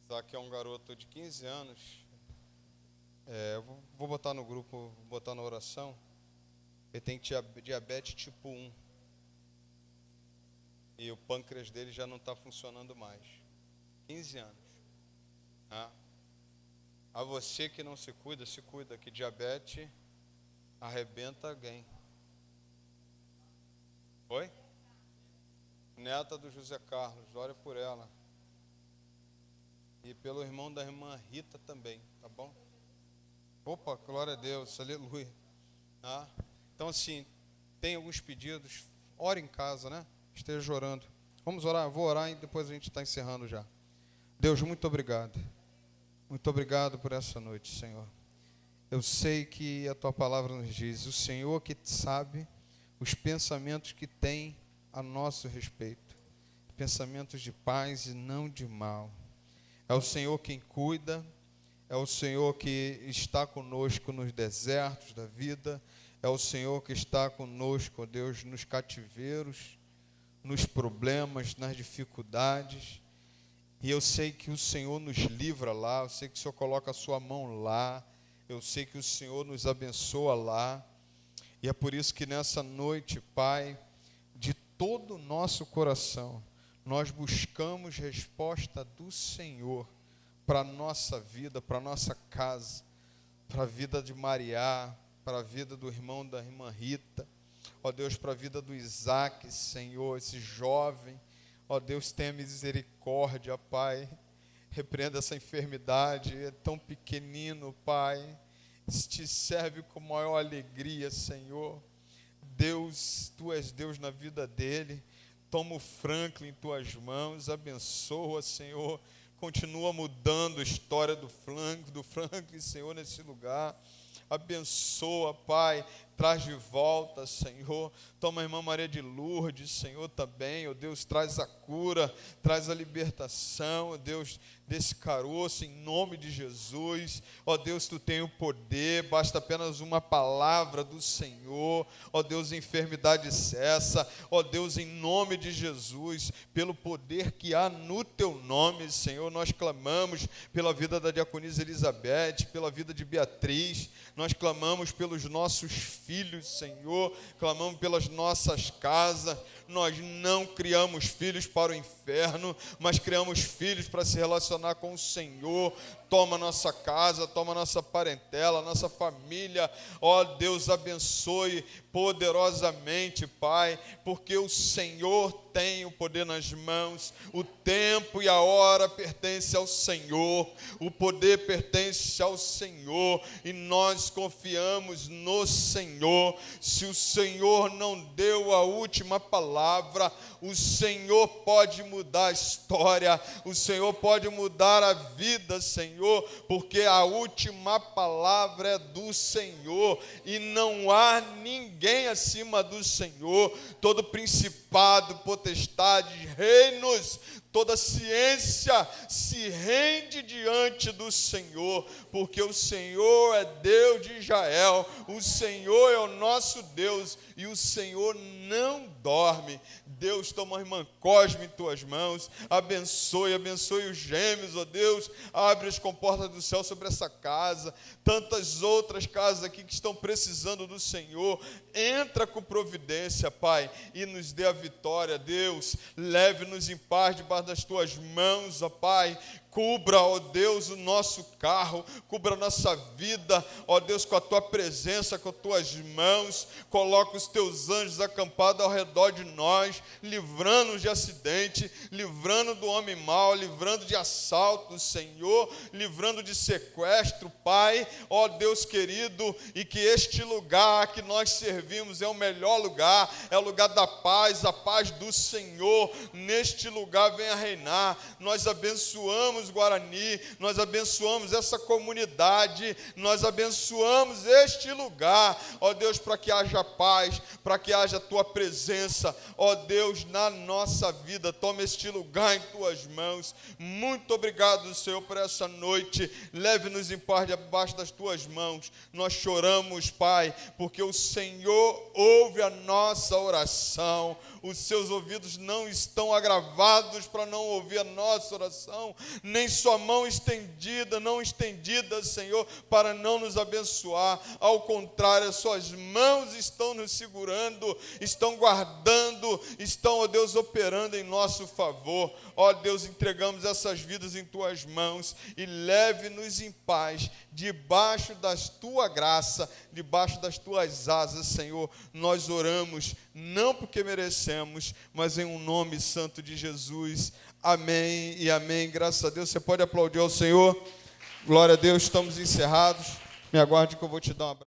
Isaac é um garoto de 15 anos. Eu vou botar no grupo, vou botar na oração. Ele tem diabetes tipo 1. E o pâncreas dele já não está funcionando mais. 15 anos. A você que não se cuida, que diabetes arrebenta alguém. Oi? Neta do José Carlos, ore por ela. E pelo irmão da irmã Rita também, tá bom? Opa, glória a Deus, aleluia. Então assim, tem alguns pedidos, ore em casa, né? Esteja orando. Vamos orar, vou orar e depois a gente está encerrando já. Deus, muito obrigado. Muito obrigado por essa noite, Senhor. Eu sei que a Tua palavra nos diz, o Senhor que sabe os pensamentos que tem a nosso respeito. Pensamentos de paz e não de mal. É o Senhor quem cuida, é o Senhor que está conosco nos desertos da vida, é o Senhor que está conosco, Deus, nos cativeiros, nos problemas, nas dificuldades. E eu sei que o Senhor nos livra lá, eu sei que o Senhor coloca a sua mão lá, eu sei que o Senhor nos abençoa lá. E é por isso que nessa noite, Pai, de todo o nosso coração, nós buscamos resposta do Senhor para a nossa vida, para a nossa casa, para a vida de Mariá, para a vida do irmão da irmã Rita, ó Deus, para a vida do Isaac, Senhor, esse jovem, ó Deus, tenha misericórdia, Pai, repreenda essa enfermidade, é tão pequenino, Pai, te serve com maior alegria, Senhor. Deus, Tu és Deus na vida dele. Toma o Franklin em Tuas mãos, abençoa, Senhor. Continua mudando a história do Franklin, Senhor, nesse lugar. Abençoa, Pai. Traz de volta, Senhor. Toma a irmã Maria de Lourdes, Senhor, também. Ó Deus, traz a cura, traz a libertação, ó Deus, desse caroço, em nome de Jesus. Ó Deus, Tu tem o poder, basta apenas uma palavra do Senhor. Ó Deus, a enfermidade cessa. Ó Deus, em nome de Jesus, pelo poder que há no Teu nome, Senhor, nós clamamos pela vida da diaconisa Elizabeth, pela vida de Beatriz. Nós clamamos pelos nossos filhos, Senhor, clamamos pelas nossas casas. Nós não criamos filhos para o inferno, mas criamos filhos para se relacionar com o Senhor. Toma nossa casa, toma nossa parentela, nossa família. Ó Deus, abençoe poderosamente, Pai, porque o Senhor tem o poder nas mãos. O tempo e a hora pertence ao Senhor. O poder pertence ao Senhor. E nós confiamos no Senhor. Se o Senhor não deu a última palavra, o Senhor pode mudar a história. O Senhor pode mudar a vida, Senhor, porque a última palavra é do Senhor e não há ninguém acima do Senhor. Todo principado, potestade, reinos, toda ciência se rende diante do Senhor, porque o Senhor é Deus de Israel, o Senhor é o nosso Deus, e o Senhor não dorme. Deus, toma a irmã Cosme em tuas mãos, abençoe os gêmeos, ó Deus, abre as comportas do céu sobre essa casa, tantas outras casas aqui que estão precisando do Senhor, entra com providência, Pai, e nos dê a vitória, Deus, leve-nos em paz debaixo das tuas mãos, ó Pai, cubra, ó Deus, o nosso carro, cubra a nossa vida, ó Deus, com a tua presença, com as tuas mãos, coloca os teus anjos acampados ao redor de nós, livrando-nos de acidente, livrando do homem mau, livrando de assalto, Senhor, livrando de sequestro, Pai, ó Deus querido, e que este lugar que nós servimos é o melhor lugar, é o lugar da paz, a paz do Senhor, neste lugar venha reinar. Nós abençoamos Guarani, nós abençoamos essa comunidade, nós abençoamos este lugar, ó Deus, para que haja paz, para que haja a tua presença, ó Deus, na nossa vida. Toma este lugar em tuas mãos. Muito obrigado, Senhor, por essa noite. Leve-nos em paz debaixo das tuas mãos. Nós choramos, Pai, porque o Senhor ouve a nossa oração. Os seus ouvidos não estão agravados para não ouvir a nossa oração, nem sua mão não estendida, Senhor, para não nos abençoar. Ao contrário, as suas mãos estão nos segurando, estão guardando, estão, ó Deus, operando em nosso favor. Ó Deus, entregamos essas vidas em tuas mãos e leve-nos em paz, debaixo da tua graça, debaixo das tuas asas, Senhor. Nós oramos, não porque merecemos, mas em um nome santo de Jesus. Amém e amém. Graças a Deus. Você pode aplaudir ao Senhor. Glória a Deus. Estamos encerrados. Me aguarde que eu vou te dar um abraço.